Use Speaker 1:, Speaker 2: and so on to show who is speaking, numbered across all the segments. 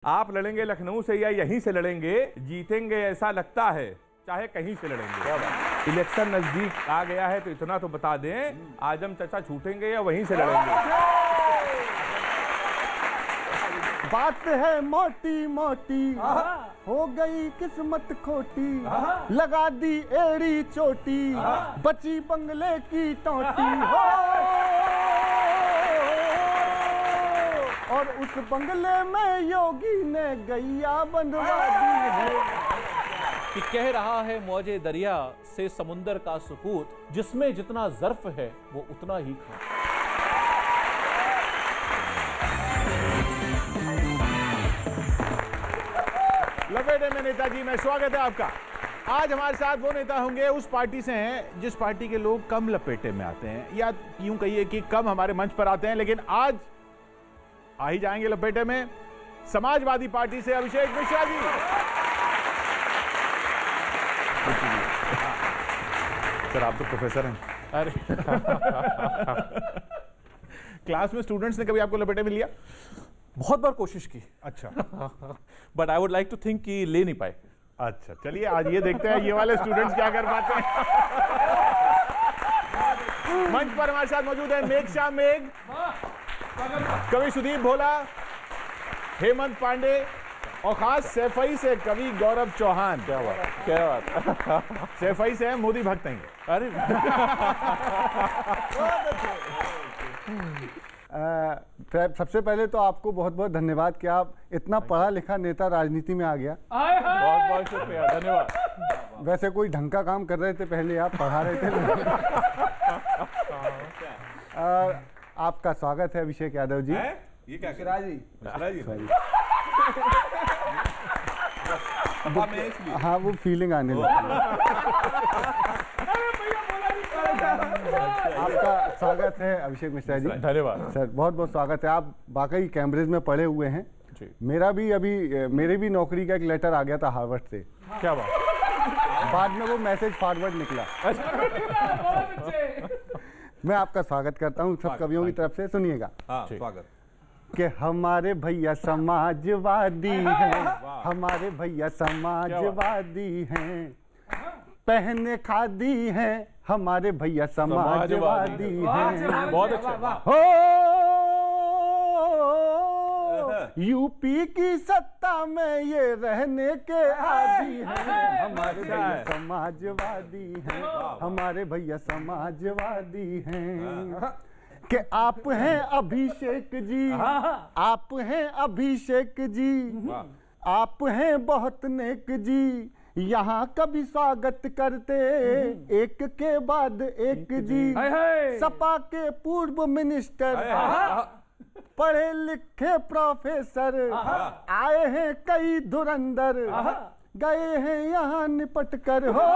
Speaker 1: आप लड़ेंगे लखनऊ से या यहीं से लड़ेंगे, जीतेंगे ऐसा लगता है, चाहे कहीं से लड़ेंगे। इलेक्शन नजदीक आ गया है तो इतना तो बता दें, आजम चचा छूटेंगे या वहीं से लड़ेंगे?
Speaker 2: बात है मोटी मोटी, हो गई किस्मत खोटी, लगा दी एड़ी चोटी, बची बंगले की टोटी हो, और उस बंगले में योगी ने गैया बनवा दी है।
Speaker 3: कि कह रहा है मौजे दरिया से समुंदर का सुकूत, जिसमें जितना ज़र्फ है वो उतना ही खा।
Speaker 4: लपेटे में नेताजी में स्वागत है आपका। आज हमारे साथ वो नेता होंगे उस पार्टी से हैं जिस पार्टी के लोग कम लपेटे में आते हैं, या यूं कहिए कि कम हमारे मंच पर आते हैं, लेकिन आज आ ही जाएंगे लपेटे में। समाजवादी पार्टी से अभिषेक मिश्रा जी। सर आप तो प्रोफेसर हैं।
Speaker 3: अरे
Speaker 4: क्लास में स्टूडेंट्स ने कभी आपको लपेटे में लिया?
Speaker 3: बहुत बार कोशिश की।
Speaker 4: अच्छा।
Speaker 3: But I would like to think कि ले नहीं पाए।
Speaker 4: अच्छा चलिए आज ये देखते हैं ये वाले स्टूडेंट्स क्या कर पाते हैं। मंच पर हमारे साथ मौजूद है मेघ श्याम मेघ, कवि सुदीप भोला, हेमंत पांडे और खास सैफई से कवि गौरव चौहान।
Speaker 3: क्या बात, क्या बात।
Speaker 4: सैफई से है मोदी भक्त हैं।
Speaker 3: अरे
Speaker 2: सबसे पहले तो आपको बहुत बहुत धन्यवाद कि आप इतना पढ़ा लिखा नेता राजनीति में आ गया।
Speaker 3: बहुत बहुत शुक्रिया, धन्यवाद।
Speaker 2: वैसे कोई ढंग का काम कर रहे थे पहले, आप पढ़ा रहे थे। आपका स्वागत है अभिषेक यादव जी।
Speaker 1: ये क्या मिश्रा जी?
Speaker 2: हाँ वो फीलिंग आने लगी। आपका स्वागत है अभिषेक मिश्रा जी।
Speaker 3: धन्यवाद
Speaker 2: सर, बहुत बहुत स्वागत है। आप वाकई कैम्ब्रिज में पढ़े हुए हैं। मेरे भी नौकरी का एक लेटर आ गया था हार्वर्ड से।
Speaker 3: क्या बात।
Speaker 2: बाद में वो मैसेज फॉरवर्ड निकला। मैं आपका स्वागत करता हूँ सब कवियों की तरफ से। सुनिएगा।
Speaker 1: स्वागत।
Speaker 2: कि हमारे भैया समाजवादी हैं, हमारे भैया समाजवादी हैं, पहने खादी हैं, हमारे भैया समाजवादी हैं।
Speaker 3: बहुत अच्छा।
Speaker 2: हो यूपी की सत्ता में ये रहने के आदी हैं, हमारे भैया समाजवादी हैं, हमारे भैया समाजवादी हैं। कि आप हैं अभिषेक जी, आप हैं अभिषेक जी, आप हैं बहुत नेक जी, यहाँ कभी स्वागत करते एक के बाद एक जी। सपा के पूर्व मिनिस्टर, पढ़े लिखे प्रोफेसर, आए हैं कई धुरंधर, गए हैं यहाँ निपट कर। हो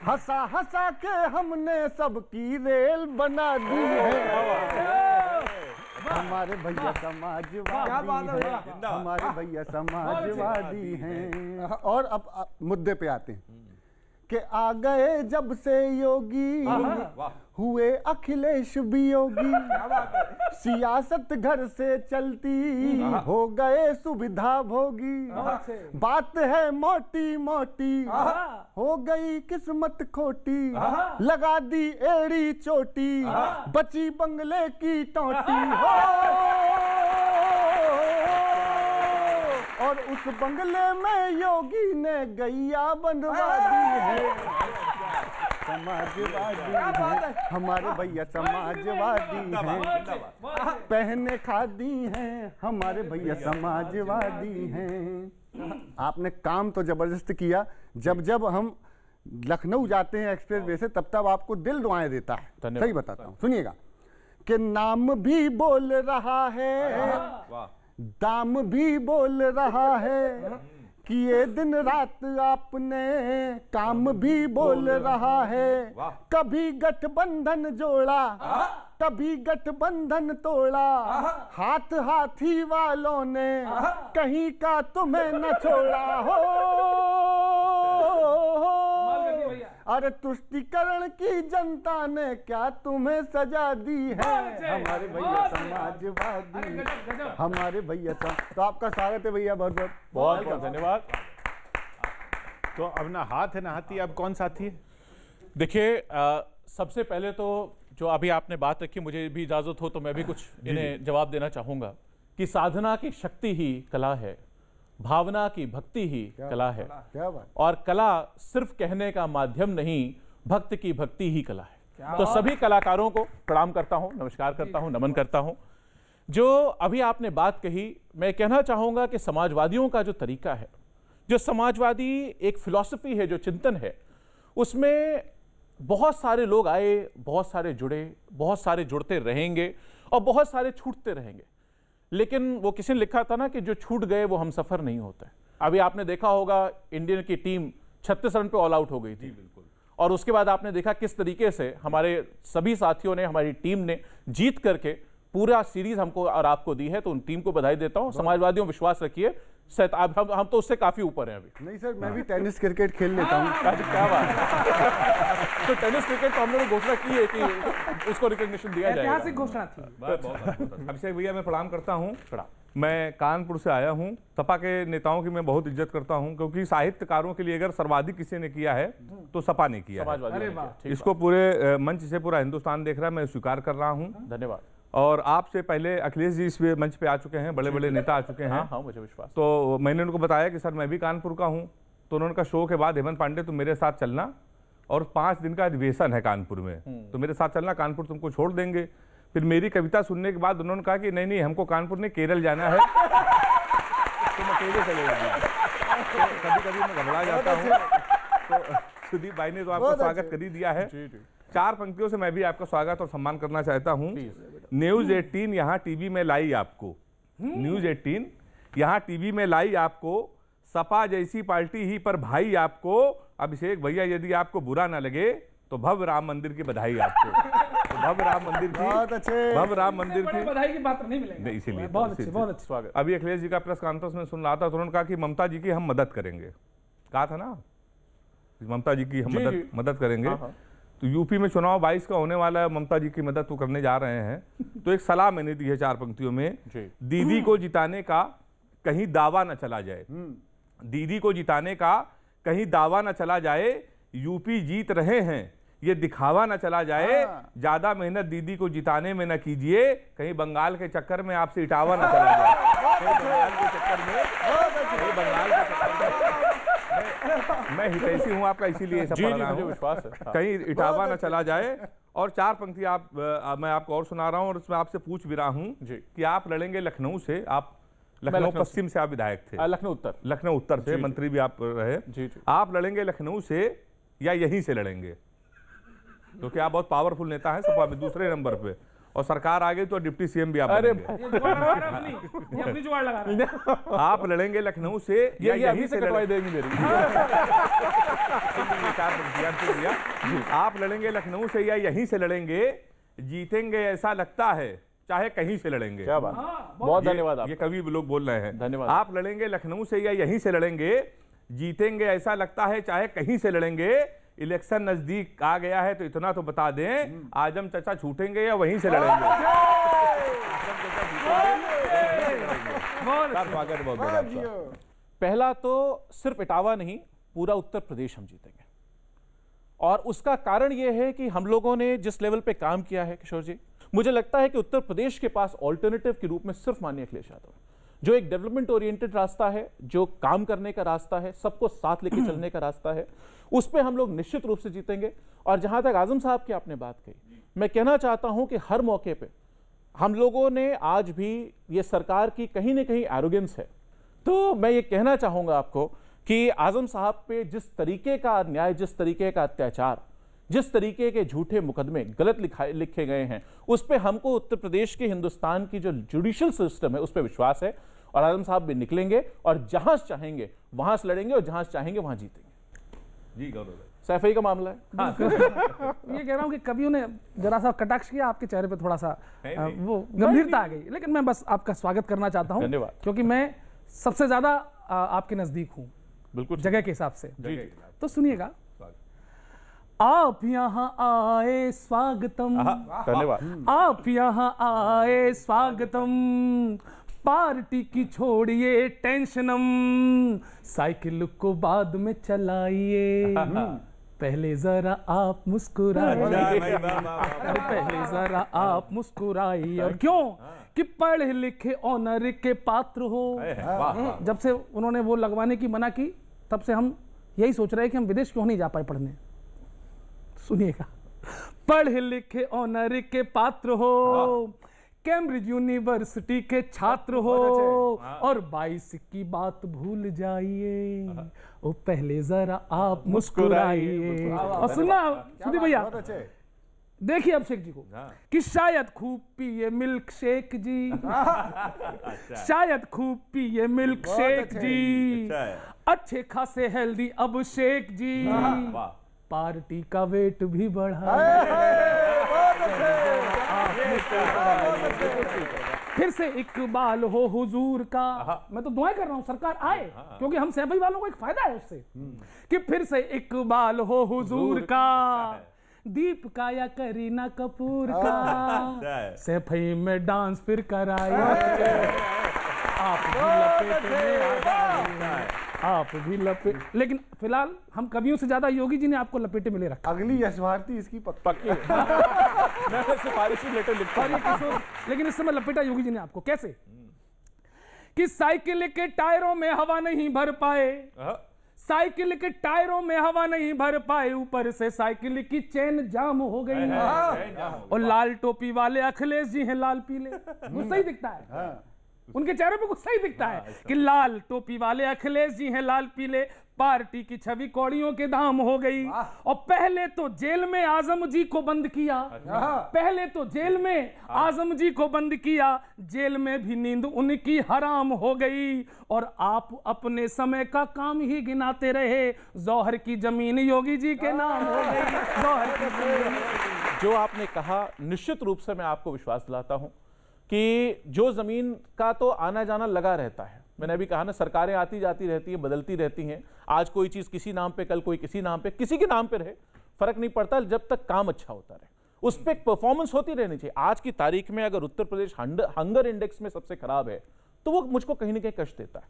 Speaker 2: हंसा हंसा के हमने सबकी रेल बना दी है, हमारे भैया समाजवादी हैं, हमारे भैया समाजवादी हैं। और अब मुद्दे पे आते हैं कि आ गए जब से योगी, हुए अखिलेश भी योगी, सियासत घर से चलती, हो गए सुविधा भोगी। बात है मोटी मोटी, हो गई किस्मत खोटी, लगा दी एड़ी चोटी, बची बंगले की टोटी हो, और उस बंगले में योगी ने गैया बनवा दी है। समाजवादी हैं, हमारे भैया समाजवादी हैं, पहने खादी हैं, हमारे भैया समाजवादी हैं। आपने काम तो जबरदस्त किया। जब जब हम लखनऊ जाते हैं एक्सप्रेस वे से, तब तब आपको दिल दुआएं देता है। सही बताता हूँ, सुनिएगा। कि नाम भी बोल रहा है, दाम भी बोल रहा है, कि ये दिन रात आपने काम भी बोल रहा है। कभी गठबंधन जोड़ा, कभी गठबंधन तोड़ा, हाथ हाथी वालों ने कहीं का तुम्हें न छोड़ा। हो अरे तुष्टिकरण की जनता ने क्या तुम्हें सजा दी है, हमारे भैया समाजवादी, हमारे भैया तो आपका स्वागत है भैया, बहुत बहुत
Speaker 3: बहुत बहुत धन्यवाद।
Speaker 4: तो अब ना हाथ है ना हाथी, अब कौन साथी है?
Speaker 3: देखिए सबसे पहले तो जो अभी आपने बात रखी, मुझे भी इजाजत हो तो मैं भी कुछ इन्हें जवाब देना चाहूंगा कि साधना की शक्ति ही कला है, भावना की भक्ति ही कला है,
Speaker 2: क्या बात।
Speaker 3: और कला सिर्फ कहने का माध्यम नहीं, भक्त की भक्ति ही कला है। तो सभी कलाकारों को प्रणाम करता हूं, नमस्कार करता हूं, नमन करता हूं। जो अभी आपने बात कही, मैं कहना चाहूंगा कि समाजवादियों का जो तरीका है, जो समाजवादी एक फिलॉसफी है, जो चिंतन है, उसमें बहुत सारे लोग आए, बहुत सारे जुड़े, बहुत सारे जुड़ते रहेंगे और बहुत सारे छूटते रहेंगे। लेकिन वो किसी ने लिखा था ना कि जो छूट गए वो हम सफर नहीं होते। अभी आपने देखा होगा इंडियन की टीम 36 रन पे ऑल आउट हो गई थी, और उसके बाद आपने देखा किस तरीके से हमारे सभी साथियों ने, हमारी टीम ने जीत करके पूरा सीरीज हमको और आपको दी है। तो उन टीम को बधाई देता हूं। समाजवादियों विश्वास रखिए, हम तो उससे काफी ऊपर हैं अभी।
Speaker 2: नहीं सर, मैं भी टेनिस क्रिकेट खेल लेता हूँ।
Speaker 3: क्या बात। तो टेनिस क्रिकेट तो हम लोगों ने घोषणा की है कि उसको रिकॉग्निशन दिया जाएगा।
Speaker 5: ऐतिहासिक घोषणा थी।
Speaker 1: अभिषेक भैया मैं प्रणाम करता हूँ। मैं कानपुर से आया हूँ। सपा के नेताओं की मैं बहुत इज्जत करता हूँ, क्योंकि साहित्यकारों के लिए अगर सर्वाधिक किसी ने किया है तो सपा ने किया है। इसको पूरे मंच से पूरा हिंदुस्तान देख रहा है, मैं स्वीकार कर रहा हूँ।
Speaker 3: धन्यवाद।
Speaker 1: और आपसे पहले अखिलेश जी इस मंच पे आ चुके हैं, बड़े बड़े नेता आ चुके हैं।
Speaker 3: हाँ, मुझे विश्वास।
Speaker 1: तो मैंने उनको बताया कि सर मैं भी कानपुर का हूँ। तो उन्होंने कहा शो के बाद हेमंत पांडे तुम मेरे साथ चलना, और 5 दिन का अधिवेशन है कानपुर में, तो मेरे साथ चलना, कानपुर तुमको छोड़ देंगे। फिर मेरी कविता सुनने के बाद उन्होंने कहा कि नहीं नहीं, हमको कानपुर नहीं केरल जाना है, तुम अकेले चले जाना। तो कभी कभी मैं घबरा जाता हूँ। तो सुदीप भाई ने तो आपका स्वागत कर ही दिया है। 4 पंक्तियों से मैं भी आपका स्वागत और सम्मान करना चाहता हूँ। न्यूज 18 यहाँ टीवी में लाई आपको, न्यूज 18 यहाँ टीवी में लाई आपको, सपा जैसी पार्टी ही पर भाई आपको। अभिषेक भैया यदि आपको बुरा ना लगे तो भव्य राम मंदिर की बधाई आपको। तो भव्य राम मंदिर की, भव्य राम मंदिर की
Speaker 5: बधाई की बात नहीं मिलेगी।
Speaker 1: इसीलिए
Speaker 5: बहुत अच्छे, बहुत अच्छे।
Speaker 3: स्वागत।
Speaker 1: अभी अखिलेश जी का प्रेस कॉन्फ्रेंस में सुन रहा था, तो उन्होंने कहा कि ममता जी की हम मदद करेंगे। कहा था ना, ममता जी की हम मदद करेंगे। तो यूपी में चुनाव 22 का होने वाला है, ममता जी की मदद तो करने जा रहे हैं। तो एक सलाह मैंने दी है 4 पंक्तियों में। दीदी को जिताने का कहीं दावा न चला जाए, दीदी को जिताने का कहीं दावा न चला जाए, यूपी जीत रहे हैं ये दिखावा न चला जाए, ज्यादा मेहनत दीदी को जिताने में न कीजिए, कहीं बंगाल के चक्कर में आपसे इटावा न चला जाए। बंगाल के चक्कर में मैं हितैषी हूं आपका, इसीलिए सब पढ़ रहा हूं।
Speaker 3: विश्वास है।
Speaker 1: कहीं इटावा न चला जाए। और 4 पंक्ति मैं आपको और सुना रहा हूं, और इसमें आपसे पूछ भी रहा हूं कि आप लड़ेंगे लखनऊ से। आप लखनऊ पश्चिम से आप विधायक थे। लखनऊ उत्तर से मंत्री भी आप रहे। आप लड़ेंगे लखनऊ से या यहीं से लड़ेंगे? क्योंकि आप बहुत पावरफुल नेता हैं सपा में, दूसरे नंबर पे, और सरकार आ गई तो डिप्टी सीएम भी आप बनेंगे।
Speaker 5: अपनी जुगाड़ लगा रहे हैं।
Speaker 1: आप लड़ेंगे लखनऊ से या यहीं से
Speaker 3: देंगे मेरी।
Speaker 1: आप लड़ेंगे लखनऊ से या यहीं से लड़ेंगे, जीतेंगे ऐसा लगता है चाहे कहीं से लड़ेंगे।
Speaker 3: क्या बात। बहुत धन्यवाद।
Speaker 1: ये कवि लोग बोल रहे हैं।
Speaker 3: धन्यवाद।
Speaker 1: आप लड़ेंगे लखनऊ से या यहीं से लड़ेंगे, जीतेंगे ऐसा लगता है चाहे कहीं से लड़ेंगे, इलेक्शन नजदीक आ गया है तो इतना तो बता दें, आजम चचा छूटेंगे या वहीं से लड़ेंगे।
Speaker 3: पहला तो सिर्फ इटावा नहीं, पूरा उत्तर प्रदेश हम जीतेंगे, और उसका कारण यह है कि हम लोगों ने जिस लेवल पे काम किया है किशोर जी, मुझे लगता है कि उत्तर प्रदेश के पास ऑल्टरनेटिव के रूप में सिर्फ माननीय अखिलेश यादव, जो एक डेवलपमेंट ओरिएंटेड रास्ता है, जो काम करने का रास्ता है, सबको साथ लेके चलने का रास्ता है, उस पे हम लोग निश्चित रूप से जीतेंगे। और जहां तक आजम साहब की आपने बात कही, मैं कहना चाहता हूं कि हर मौके पे हम लोगों ने आज भी ये सरकार की कहीं ना कहीं एरोगेंस है, तो मैं ये कहना चाहूंगा आपको कि आजम साहब पे जिस तरीके का अन्याय, जिस तरीके का अत्याचार, जिस तरीके के झूठे मुकदमे गलत लिखे गए हैं, उस पे हमको उत्तर प्रदेश के, हिंदुस्तान की जो जुडिशियल सिस्टम है उस पे विश्वास है, और आजम साहब भी निकलेंगे और जहां चाहेंगे वहां से लड़ेंगे और जहां चाहेंगे वहां जीतेंगे।
Speaker 1: जी गौरव
Speaker 3: सैफई का मामला है।
Speaker 5: ये कह रहा हूं कि कभी उन्हें जरा सा कटाक्ष किया, आपके चेहरे पे थोड़ा सा वो गंभीरता आ गई, लेकिन मैं बस आपका स्वागत करना चाहता हूं।
Speaker 3: धन्यवाद।
Speaker 5: क्योंकि मैं सबसे ज्यादा आपके नजदीक हूं,
Speaker 3: बिल्कुल
Speaker 5: जगह के हिसाब से। तो सुनिएगा, आप यहाँ आए स्वागतम,
Speaker 3: धन्यवाद।
Speaker 5: आप यहाँ आए स्वागतम, पार्टी की छोड़िए टेंशनम, साइकिल को बाद में चलाइए, पहले जरा आप मुस्कुराइए, पहले जरा आप मुस्कुराइए। और क्यों कि पढ़े लिखे ऑनर के पात्र हो। जब से उन्होंने वो लगवाने की मना की तब से हम यही सोच रहे हैं कि हम विदेश क्यों नहीं जा पाए पढ़ने। सुनिएगा, पढ़े लिखे ऑनर के पात्र हो, कैम्ब्रिज यूनिवर्सिटी के छात्र हो, और 22 की बात भूल जाइए, ओ पहले जरा आप मुस्कुराइए। और सुना सुनिए भैया, देखिए अभिषेक जी को कि शायद खूब पिए मिल्क शेक जी, शायद खूब पिए मिल्क शेक जी, अच्छे खासे हेल्दी अभिषेक जी, पार्टी का वेट भी बढ़ा, फिर से इकबाल हो हुजूर का। मैं तो दुआएं कर रहा हूं सरकार आए, क्योंकि हम सैफई वालों को एक फायदा है उससे कि फिर से इकबाल हो हुजूर का, दीप का या करीना कपूर का, सैफई में डांस फिर कराइए, आप भी लपेट में आ, आप भी लपेट। लेकिन फिलहाल हम कवियों से ज्यादा योगी जी ने आपको लपेटे में ले रखा।
Speaker 2: अगली यश भारती इसकी पक्की
Speaker 3: मैं सिफारिशी लेटर लिखता हूं।
Speaker 5: लेकिन इस समय लपेटा योगी जी ने आपको कैसे कि साइकिल के टायरों में हवा नहीं भर पाए, साइकिल के टायरों में हवा नहीं भर पाए, ऊपर से साइकिल की चेन जाम हो गई, और लाल टोपी वाले अखिलेश जी हैं लाल पीले, गुस्सा ही दिखता है उनके चेहरे पे, गुस्सा ही दिखता है कि लाल टोपी वाले अखिलेश जी हैं लाल पीले, पार्टी की छवि कौड़ियों के दाम हो गई। और पहले तो जेल में आजम जी को बंद किया, पहले तो जेल में आजम जी को बंद किया, जेल में भी नींद उनकी हराम हो गई, और आप अपने समय का काम ही गिनाते रहे, जौहर की जमीन योगी जी के नाम हो गई, जौहर की जमीन।
Speaker 3: जो आपने कहा निश्चित रूप से मैं आपको विश्वास दिलाता हूं कि जो जमीन का तो आना जाना लगा रहता है, मैंने अभी कहा ना, सरकारें आती जाती रहती हैं, बदलती रहती हैं, आज कोई चीज किसी नाम पे, कल कोई किसी नाम पे, किसी के नाम पे रहे फर्क नहीं पड़ता, जब तक काम अच्छा होता रहे उस पर परफॉर्मेंस होती रहनी चाहिए। आज की तारीख में अगर उत्तर प्रदेश हंगर इंडेक्स में सबसे खराब है तो वो मुझको कहीं ना कहीं कष्ट देता है।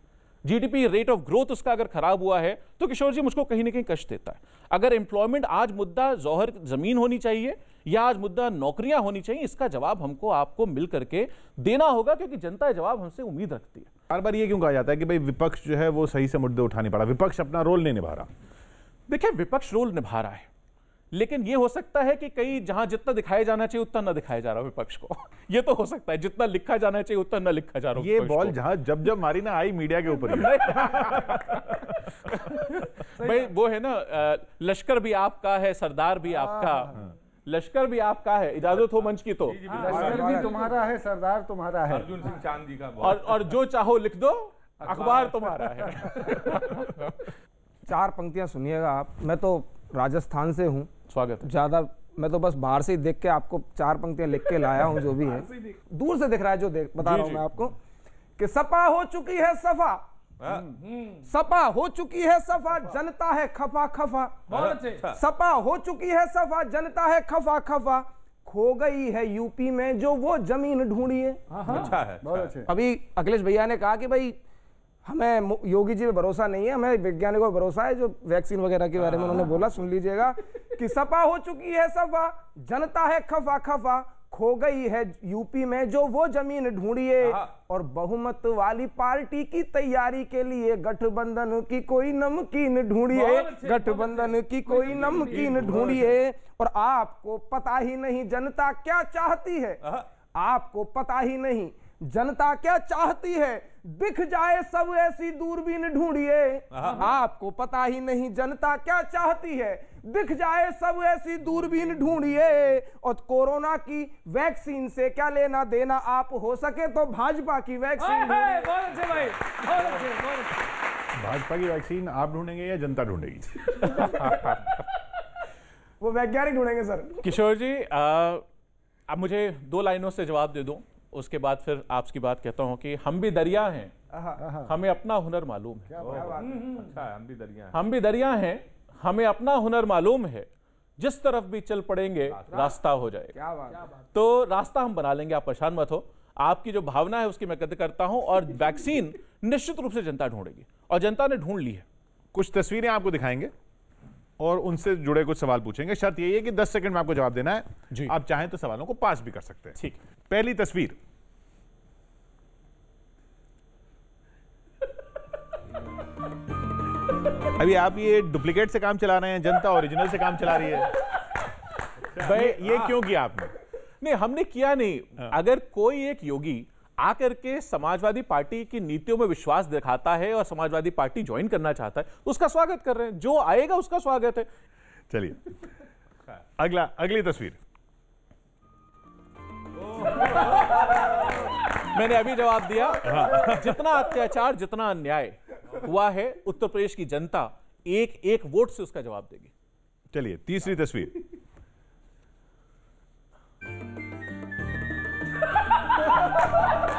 Speaker 3: जीडीपी रेट ऑफ ग्रोथ उसका अगर खराब हुआ है तो किशोर जी मुझको कहीं ना कहीं कष्ट देता है। अगर एम्प्लॉयमेंट आज मुद्दा जौहर जमीन होनी चाहिए या आज मुद्दा नौकरियां होनी चाहिए, इसका जवाब हमको आपको मिल करके देना होगा, क्योंकि जनता ये जवाब हमसे उम्मीद रखती है।
Speaker 4: हर बार ये क्यों कहा जाता है कि भाई विपक्ष जो है वो सही से मुद्दे उठा नहीं पा रहा, विपक्ष अपना रोल नहीं निभा रहा?
Speaker 3: देखिए, विपक्ष रोल निभा रहा है, लेकिन ये हो सकता है कि कहीं जहां जितना दिखाया जाना चाहिए उतना ना दिखाया जा रहा विपक्ष को। ये तो हो सकता है, जितना लिखा जाना चाहिए उतना ना लिखा जा रहा।
Speaker 4: ये बॉल जहां जब जब मारी ना आई मीडिया के ऊपर
Speaker 3: भाई वो है ना, लश्कर भी आपका है, सरदार भी आपका, लश्कर भी आपका है, इजाजत हो मंच की तो
Speaker 2: लश्कर भी तुम्हारा है, सरदार तुम्हारा है,
Speaker 1: अर्जुन सिंह चांद जी का
Speaker 3: और जो चाहो लिख दो, अखबार तुम्हारा है।
Speaker 6: 4 पंक्तियां सुनिएगा आप। मैं तो राजस्थान से हूँ,
Speaker 3: स्वागत है।
Speaker 6: ज्यादा मैं तो बस बाहर से ही देख के आपको 4 पंक्तियां लिख के लाया हूँ, जो भी है दूर से दिख रहा है, जो बता रहा हूँ मैं आपको कि सपा हो चुकी है सफा, सपा हो चुकी है सफा, जनता है खफा खफा, सपा हो चुकी है सफा, जनता है खफा खफा, खो गई है यूपी में जो वो जमीन ढूंढिए।
Speaker 1: अच्छा है, बहुत अच्छे।
Speaker 6: अभी अखिलेश भैया ने कहा कि भाई हमें योगी जी पे भरोसा नहीं है, हमें वैज्ञानिकों पर भरोसा है, जो वैक्सीन वगैरह के बारे में उन्होंने बोला, सुन लीजिएगा कि सपा हो चुकी है सफा, जनता है खफा खफा, खो गई है यूपी में जो वो जमीन ढूंढिए, और बहुमत वाली पार्टी की तैयारी के लिए गठबंधन की कोई नमकीन ढूंढिए, गठबंधन की कोई नमकीन ढूंढिए। और आपको पता ही नहीं जनता क्या चाहती है, आपको पता ही नहीं जनता क्या चाहती है, दिख जाए सब ऐसी दूरबीन ढूंढिए, आपको पता ही नहीं जनता क्या चाहती है, दिख जाए सब ऐसी दूरबीन ढूंढिए। और कोरोना की वैक्सीन से क्या लेना देना, आप हो सके तो भाजपा की वैक्सीन।
Speaker 4: भाजपा की वैक्सीन आप ढूंढेंगे या जनता ढूंढेगी?
Speaker 6: वो वैज्ञानिक ढूंढेंगे सर।
Speaker 3: किशोर जी, अब मुझे 2 लाइनों से जवाब दे दो, उसके बाद फिर आपकी बात कहता हूं कि हम भी दरिया हैं, हमें अपना हुनर मालूम है।
Speaker 1: अच्छा है, हम भी दरिया हैं,
Speaker 3: हम भी दरिया हैं, हमें अपना हुनर मालूम है, जिस तरफ भी चल पड़ेंगे रास्ता हो जाएगा।
Speaker 6: क्या बात।
Speaker 3: तो रास्ता हम बना लेंगे, आप परेशान मत हो। आपकी जो भावना है उसकी मैं कदर करता हूं, और वैक्सीन निश्चित रूप से जनता ढूंढेगी, और जनता ने ढूंढ ली है।
Speaker 4: कुछ तस्वीरें आपको दिखाएंगे और उनसे जुड़े कुछ सवाल पूछेंगे। शर्त यही है कि 10 सेकंड में आपको जवाब देना है
Speaker 3: जी।
Speaker 4: आप चाहें तो सवालों को पास भी कर सकते हैं।
Speaker 3: ठीक।
Speaker 4: पहली तस्वीर, अभी आप ये डुप्लीकेट से काम चला रहे हैं, जनता ओरिजिनल से काम चला रही है। भाई ये क्यों किया आपने?
Speaker 3: नहीं, हमने किया नहीं। अगर कोई एक योगी आकर के समाजवादी पार्टी की नीतियों में विश्वास दिखाता है और समाजवादी पार्टी ज्वाइन करना चाहता है, उसका स्वागत कर रहे हैं। जो आएगा उसका स्वागत है।
Speaker 4: चलिए अगली तस्वीर।
Speaker 3: मैंने अभी जवाब दिया। जितना अत्याचार, जितना अन्याय हुआ है, उत्तर प्रदेश की जनता एक एक वोट से उसका जवाब देगी।
Speaker 4: चलिए तीसरी तस्वीर।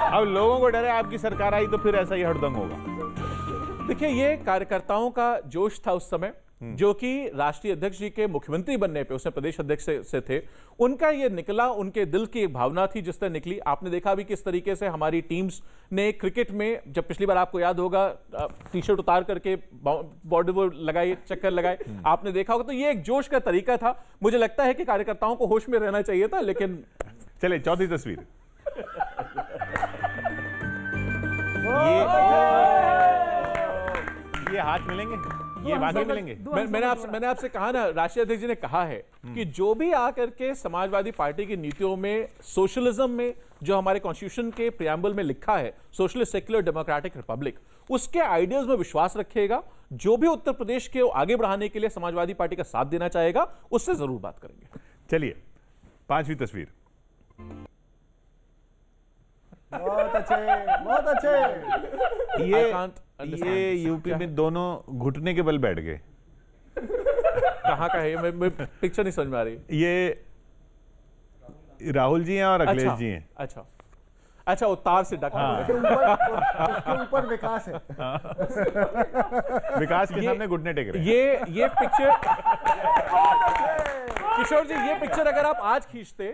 Speaker 4: अब लोगों को डर है आपकी सरकार आई तो फिर ऐसा ही हड़दंग होगा।
Speaker 3: देखिए, ये कार्यकर्ताओं का जोश था उस समय, जो कि राष्ट्रीय अध्यक्ष जी के मुख्यमंत्री बनने पे, उसमें प्रदेश अध्यक्ष से थे, उनका ये निकला, उनके दिल की एक भावना थी जिस तरह निकली। आपने देखा भी किस तरीके से हमारी टीम्स ने क्रिकेट में, जब पिछली बार आपको याद होगा टी शर्ट उतार करके बॉर्डर वो लगाए, चक्कर लगाए, आपने देखा होगा। तो ये एक जोश का तरीका था। मुझे लगता है कि कार्यकर्ताओं को होश में रहना चाहिए था, लेकिन
Speaker 4: चलिए चौथी तस्वीर। ये हाथ मिलेंगे, ये बाकी मिलेंगे।
Speaker 3: मैंने आपसे कहा ना, राष्ट्रीय अध्यक्ष जी ने कहा है कि जो भी आकर के समाजवादी पार्टी की नीतियों में, सोशलिज्म में, जो हमारे कॉन्स्टिट्यूशन के प्रियम्बल में लिखा है, सोशलिस्ट सेक्युलर डेमोक्रेटिक रिपब्लिक, उसके आइडियल्स में विश्वास रखेगा। जो भी उत्तर प्रदेश के आगे बढ़ाने के लिए समाजवादी पार्टी का साथ देना चाहेगा, उससे जरूर बात करेंगे।
Speaker 4: चलिए पांचवी तस्वीर।
Speaker 2: बहुत अच्छे।
Speaker 4: ये यूपी में दोनों घुटने के बल बैठ गए।
Speaker 3: कहाँ का है? मैं पिक्चर नहीं समझ में आ रही।
Speaker 4: ये राहुल जी हैं और अखिलेश जी हैं।
Speaker 3: अच्छा, वो तार से ढका
Speaker 2: उसके ऊपर विकास है।
Speaker 4: विकास के सामने घुटने टेक रहे हैं।
Speaker 3: ये पिक्चर किशोर जी, ये पिक्चर अगर आप आज खींचते,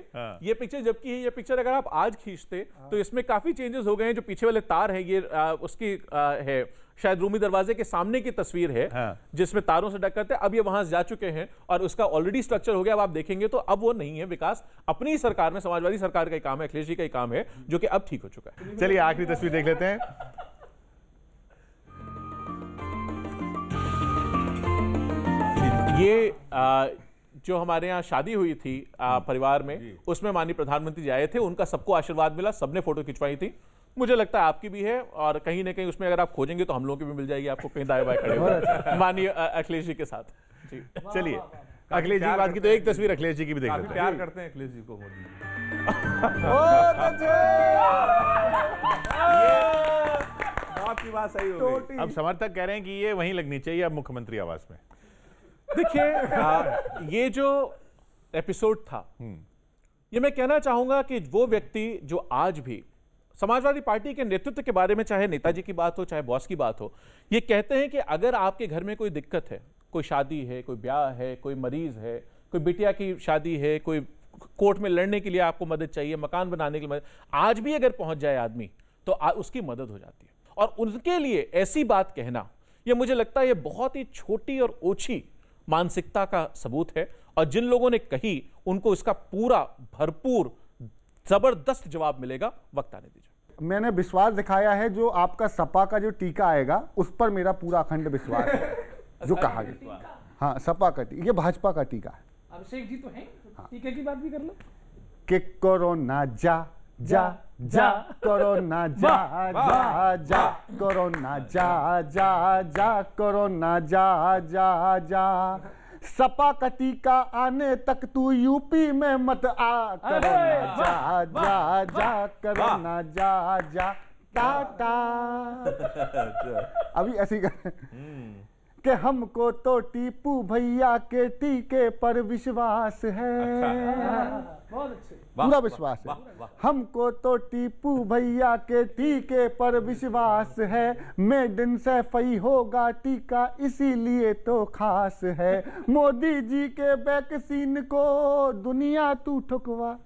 Speaker 3: ये पिक्चर जबकि ये पिक्चर अगर आप आज खींचते तो इसमें काफी चेंजेस हो गए हैं। जो पीछे वाले तार है, ये उसकी है शायद रूमी दरवाजे के सामने की तस्वीर है, जिसमें तारों से ढका था। अब ये वहां जा चुके हैं और उसका ऑलरेडी स्ट्रक्चर हो गया। अब आप देखेंगे तो अब वो नहीं है। विकास अपनी सरकार में, समाजवादी सरकार का ही काम है, अखिलेश जी का ही काम है, जो कि अब ठीक हो चुका है।
Speaker 4: चलिए आखिरी तस्वीर देख लेते हैं।
Speaker 3: ये जो हमारे यहाँ शादी हुई थी परिवार में, उसमें माननीय प्रधानमंत्री जी आए थे, उनका सबको आशीर्वाद मिला, सबने फोटो खिंचवाई थी। मुझे लगता है आपकी भी है, और कहीं ना कहीं उसमें अगर आप खोजेंगे तो हम लोगों की भी मिल जाएगी आपको, कहीं दाएं बाएं खड़े हुए माननीय अखिलेश जी के साथ। जी
Speaker 4: चलिए अखिलेश जी की बात की तो एक तस्वीर अखिलेश जी की भी देख लेते हैं।
Speaker 1: प्यार करते हैं अखिलेश जी को मोदी। आपकी बात सही हो गई।
Speaker 4: अब समर्थक कह रहे हैं कि ये वहीं लगनी चाहिए अब मुख्यमंत्री आवास में।
Speaker 3: देखिए, ये जो एपिसोड था, ये मैं कहना चाहूंगा कि वो व्यक्ति जो आज भी समाजवादी पार्टी के नेतृत्व के बारे में, चाहे नेताजी की बात हो, चाहे बॉस की बात हो, ये कहते हैं कि अगर आपके घर में कोई दिक्कत है, कोई शादी है, कोई ब्याह है, कोई मरीज है, कोई बिटिया की शादी है, कोई कोर्ट में लड़ने के लिए आपको मदद चाहिए, मकान बनाने के लिए मदद, आज भी अगर पहुंच जाए आदमी तो उसकी मदद हो जाती है। और उनके लिए ऐसी बात कहना, ये मुझे लगता है ये बहुत ही छोटी और ओछी मानसिकता का सबूत है। और जिन लोगों ने कही, उनको इसका पूरा भरपूर जबरदस्त जवाब मिलेगा। वक्त आने दीजिए।
Speaker 2: मैंने विश्वास दिखाया है, जो आपका सपा का जो टीका आएगा उस पर मेरा पूरा अखंड विश्वास है। जो कहा गया, हाँ, सपा का टीका, ये भाजपा का टीका है।
Speaker 5: अभिषेक जी तो हैं, टीके की बात भी कर लो।
Speaker 2: कि कोरोना जा जा जा, कोरोना जा जा जा, कोरोना जा जा जा, कोरोना जा जा जा, सपा का टीका आने तक तू यूपी में मत आ, कोरोना जा जा जा, कोरोना जा जा, टाटा। अभी ऐसी कि हमको तो टीपू भैया के टीके पर विश्वास है।
Speaker 5: बहुत अच्छे।
Speaker 2: पूरा विश्वास है। हमको तो टीपू भैया के टीके पर विश्वास है, मेड इन सैफई होगा टीका इसीलिए तो खास है। मोदी जी के वैक्सीन को दुनिया तू ठुकवा,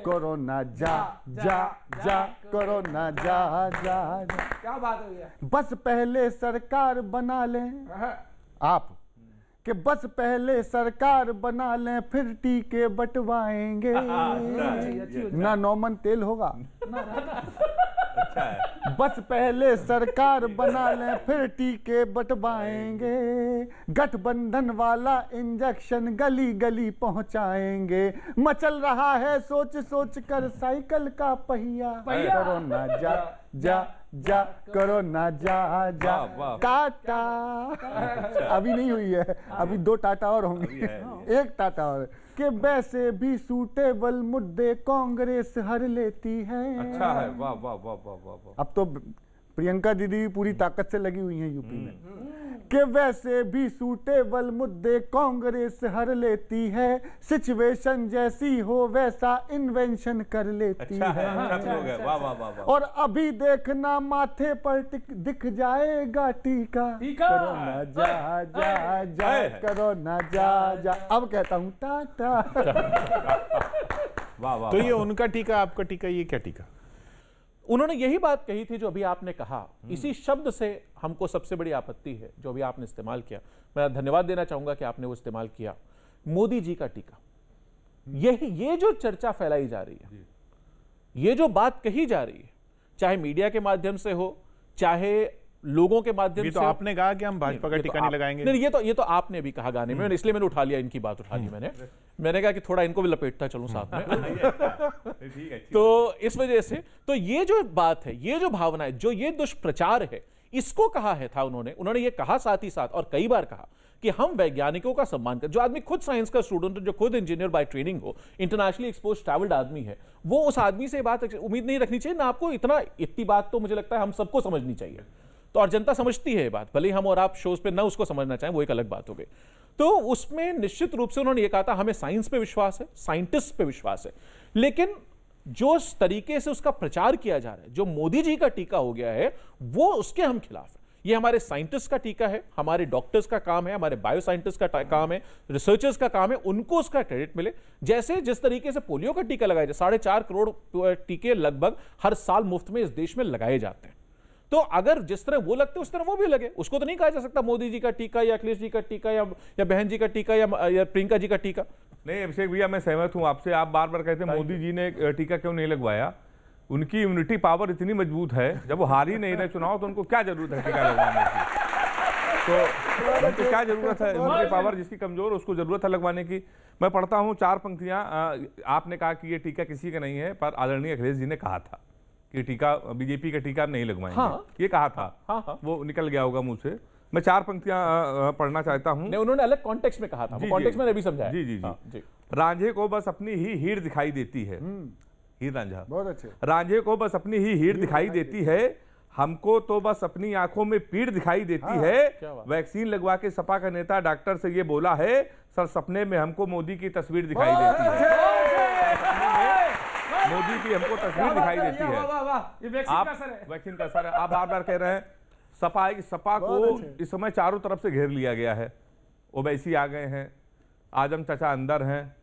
Speaker 2: कोरोना जा जा जा, कोरोना जा जा जा।
Speaker 6: क्या बात हुई है?
Speaker 2: बस पहले सरकार बना लें आप, कि बस पहले सरकार बना लें फिर टीके बंटवाएंगे। ना नॉमन तेल होगा, बस पहले सरकार बना लें फिर टीके बंटवाएंगे। गठबंधन वाला इंजेक्शन गली गली पहुंचाएंगे। मचल रहा है सोच सोच कर साइकिल का पहिया, कोरोना जा जा जा, कोरोना जा जा। टाटा अभी नहीं हुई है, अभी 2 टाटा और होंगे, 1 टाटा और। कि वैसे भी सूटेबल मुद्दे कांग्रेस हर लेती है।
Speaker 1: अच्छा है, वाह वाह वाह वाह वाह वाह।
Speaker 2: अब तो प्रियंका दीदी पूरी ताकत से लगी हुई हैं यूपी में। कि वैसे भी सूटेबल मुद्दे कांग्रेस हर लेती है, सिचुएशन जैसी हो वैसा इन्वेंशन कर लेती है।
Speaker 1: वाह वाह वाह।
Speaker 2: और अभी देखना माथे पर दिख जाएगा टीका, कोरोना जा जा जा, कोरोना जा जा। अब कहता हूँ टाटा।
Speaker 1: वाह वाह।
Speaker 4: तो ये उनका टीका, आपका टीका, ये क्या टीका?
Speaker 3: उन्होंने यही बात कही थी जो अभी आपने कहा। इसी शब्द से हमको सबसे बड़ी आपत्ति है जो अभी आपने इस्तेमाल किया। मैं धन्यवाद देना चाहूंगा कि आपने वो इस्तेमाल किया, मोदी जी का टीका। ये जो चर्चा फैलाई जा रही है, ये जो बात कही जा रही है, चाहे मीडिया के माध्यम से हो, चाहे लोगों के माध्यम से।
Speaker 4: तो आपने कहा कि हम भाजपा का टीका नहीं लगाएंगे।
Speaker 3: नहीं, ये तो आपने भी कहा गाने में, इसलिए मैंने उठा लिया, इनकी बात उठा ली मैंने कहा कि थोड़ा इनको भी लपेटता चलूं साथ में। तो इस वजह से तो ये जो बात है, ये जो भावना है, जो ये दुष्प्रचार है, इसको कहा है था उन्होंने ये कहा साथ ही साथ, और कई बार कहा कि हम वैज्ञानिकों का सम्मान कर। जो आदमी खुद साइंस का स्टूडेंट है, जो खुद इंजीनियर बाय ट्रेनिंग हो, इंटरनेशनली एक्सपोज ट्रैवल्ड आदमी है, वो उस आदमी से बात उम्मीद नहीं रखनी चाहिए ना आपको। इतनी बात तो मुझे लगता है हम सबको समझनी चाहिए। तो और जनता समझती है ये बात, भले हम और आप शोज पे ना उसको समझना चाहें, वो एक अलग बात हो गई। तो उसमें निश्चित रूप से उन्होंने ये कहा था हमें साइंस पे विश्वास है, साइंटिस्ट पे विश्वास है, लेकिन जो तरीके से उसका प्रचार किया जा रहा है, जो मोदी जी का टीका हो गया है, वो उसके हम खिलाफ है। ये हमारे साइंटिस्ट का टीका है, हमारे डॉक्टर्स का काम है, हमारे बायो साइंटिस्ट का काम है, रिसर्चर्स का काम है, उनको उसका क्रेडिट मिले। जैसे जिस तरीके से पोलियो का टीका लगाया जाए, 4.5 करोड़ टीके लगभग हर साल मुफ्त में इस देश में लगाए जाते हैं। तो अगर जिस तरह वो लगते उस तरह वो भी लगे। उसको तो नहीं कहा जा सकता मोदी जी का टीका या अखिलेश जी का टीका या बहन जी का टीका या प्रियंका जी का टीका।
Speaker 1: नहीं अभिषेक भैया, मैं सहमत हूं आपसे। आप बार बार कहते हैं मोदी जी ने टीका क्यों नहीं लगवाया। उनकी इम्यूनिटी पावर इतनी मजबूत है, जब वो हार ही नहीं रहे चुनाव तो उनको क्या जरूरत है टीका लगवाने की। तो उनको क्या जरूरत है, इम्यूनिटी पावर जिसकी कमजोर उसको जरूरत है लगवाने की। मैं पढ़ता हूँ 4 पंक्तियां। आपने कहा कि ये टीका किसी का नहीं है, पर आदरणीय अखिलेश जी ने कहा था कि टीका बीजेपी का टीका नहीं लगवाएंगे। हाँ, ये कहा था। हाँ। वो निकल गया होगा मुंह से। मैं 4 पंक्तियां पढ़ना चाहता हूं।
Speaker 3: उन्होंने अलग कॉन्टेक्स्ट में कहा था, वो कॉन्टेक्स्ट मैंने अभी समझाया।
Speaker 1: जी जी जी, जी। रांझे को बस अपनी ही हीर दिखाई देती है। हीर रांझा,
Speaker 2: बहुत अच्छे।
Speaker 1: रांझे को बस अपनी ही हीर दिखाई देती है, हमको तो बस अपनी आंखों में पीड़ दिखाई देती है। वैक्सीन लगवा के सपा का नेता डॉक्टर से ये बोला है, सर सपने में हमको मोदी की तस्वीर दिखाई देती है। मोदी की हमको तस्वीर दिखाई देती है। आप वैक्सीन का असर है। आप बार बार कह रहे हैं सपा को इस समय चारों तरफ से घेर लिया गया है। ओवैसी आ गए हैं, आजम चाचा अंदर हैं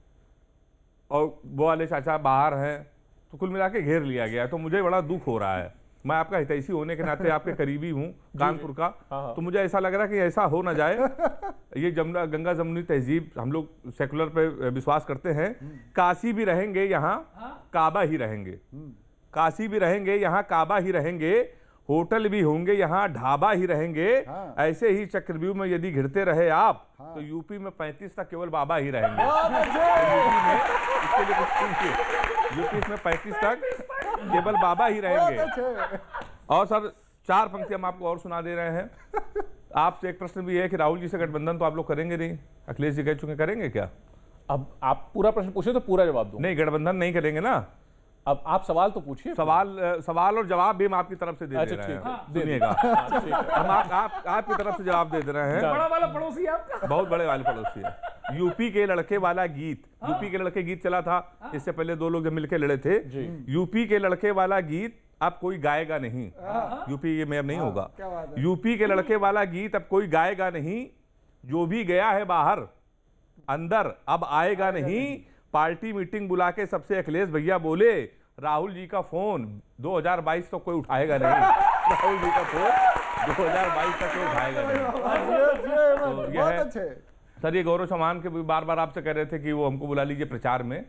Speaker 1: और वो वाले चाचा बाहर हैं, तो कुल मिला के घेर लिया गया है। तो मुझे बड़ा दुख हो रहा है। मैं आपका हितैषी होने के नाते आपके करीबी हूँ कानपुर का, तो मुझे ऐसा लग रहा है कि ऐसा हो ना जाए। ये गंगा जमुनी तहजीब, हम लोग सेकुलर पे विश्वास करते हैं। काशी भी रहेंगे यहाँ काबा ही रहेंगे, काशी भी रहेंगे यहाँ काबा ही रहेंगे, होटल भी होंगे यहाँ ढाबा ही रहेंगे। ऐसे ही चक्रव्यूह में यदि घिरते रहे आप, तो यूपी में 35 तक केवल बाबा ही रहेंगे। यूपी में 35 तक केवल बाबा ही रहेंगे। और सर 4 पंक्तियां हम आपको और सुना दे रहे हैं। आपसे एक प्रश्न भी है कि राहुल जी से गठबंधन तो आप लोग करेंगे नहीं, अखिलेश जी कह चुके, करेंगे क्या?
Speaker 3: अब आप पूरा प्रश्न पूछे तो पूरा जवाब दूं।
Speaker 1: नहीं, गठबंधन नहीं करेंगे ना,
Speaker 3: अब आप सवाल तो पूछिए।
Speaker 1: सवाल और जवाब भी हम आपकी तरफ से दे
Speaker 3: अच्छा,
Speaker 1: रहे
Speaker 3: ठीक
Speaker 1: हैं।
Speaker 3: है।
Speaker 1: सुनिएगा, हम आपकी तरफ से जवाब दे रहे हैं।
Speaker 5: बड़ा वाला पड़ोसी है आपका।
Speaker 1: बहुत बड़े वाले पड़ोसी है। यूपी के लड़के वाला गीत, यूपी के लड़के गीत चला था, इससे पहले 2 लोग जब मिलकर लड़े थे। यूपी के लड़के वाला गीत अब कोई गाएगा नहीं, यूपी में अब नहीं होगा। यूपी के लड़के वाला गीत अब कोई गाएगा नहीं, जो भी गया है बाहर अंदर अब आएगा नहीं। पार्टी मीटिंग बुला के सबसे अखिलेश भैया बोले, राहुल जी का फोन 2022 तक कोई उठाएगा नहीं। राहुल जी का फोन 2022 तक कोई उठाएगा नहीं।
Speaker 2: बहुत अच्छे।
Speaker 1: सर ये गौरव सम्मान के बार बार आपसे कह रहे थे कि वो हमको बुला लीजिए प्रचार में,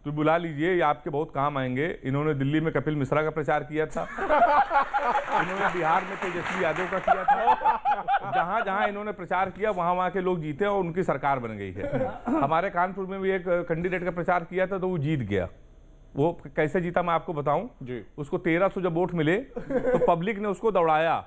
Speaker 1: तो बुला लीजिए, ये आपके बहुत काम आएंगे। इन्होंने दिल्ली में कपिल मिश्रा का प्रचार किया था, इन्होंने बिहार में तेजस्वी यादव का किया था। जहां जहां इन्होंने प्रचार किया वहां वहां के लोग जीते और उनकी सरकार बन गई है। हमारे कानपुर में भी एक कैंडिडेट का प्रचार किया था तो वो जीत गया। वो कैसे जीता मैं आपको बताऊं जी। उसको 1300 जब वोट मिले तो पब्लिक ने उसको दौड़ाया,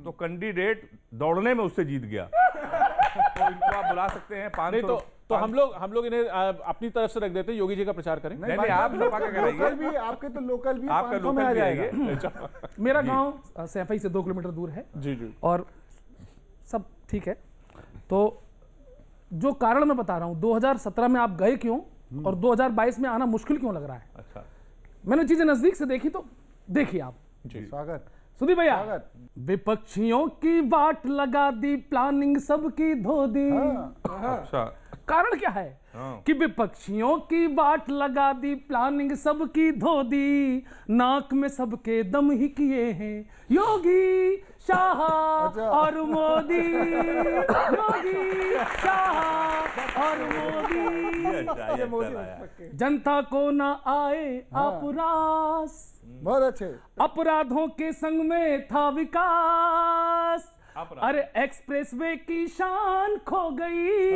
Speaker 1: तो कैंडिडेट दौड़ने में उससे जीत गया। तो इनको आप बुला सकते हैं 500।
Speaker 3: तो हम लोग इन्हें अपनी तरफ से रख देते हैं, योगी जी का प्रचार करें।
Speaker 1: नहीं आप सपा का कराइए
Speaker 2: भी, आपके तो लोकल भी,
Speaker 1: आपका
Speaker 2: 500 में आ
Speaker 1: लोकल भी
Speaker 2: जाएगा।
Speaker 1: आइए।
Speaker 5: मेरा गांव सैफई से 2 किलोमीटर दूर है
Speaker 3: जी जी,
Speaker 5: और सब ठीक है। तो जो कारण मैं बता रहा हूं, 2017 में आप गए क्यों और 2022 में आना मुश्किल क्यों लग रहा है?
Speaker 1: अच्छा,
Speaker 5: मैंने चीजें नजदीक से देखी, तो देखिए आप
Speaker 3: जी।
Speaker 2: स्वागत।
Speaker 5: सुधीर भैया, विपक्षियों की बाट लगा दी, प्लानिंग सबकी धो दी।
Speaker 1: अच्छा,
Speaker 5: कारण क्या है कि विपक्षियों की बाट लगा दी, प्लानिंग सबकी धो दी, नाक में सबके दम ही किए हैं योगी शाह और मोदी, योगी शाह और मोदी। जनता को ना आए आपरास,
Speaker 2: बहुत अच्छे।
Speaker 5: अपराधों के संग में था विकास, अरे एक्सप्रेसवे की शान खो गई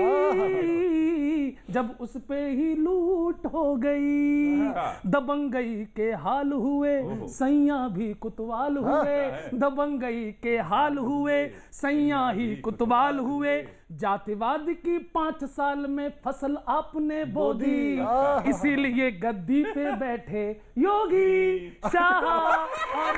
Speaker 5: जब उस पे ही लूट हो गई। दबंगई के हाल हुए सैया भी कुतवाल हुए, दबंगई के हाल हुए सैया ही कुतवाल हुए। जातिवाद की 5 साल में फसल आपने बो दी, इसीलिए गद्दी पे बैठे योगी शाह और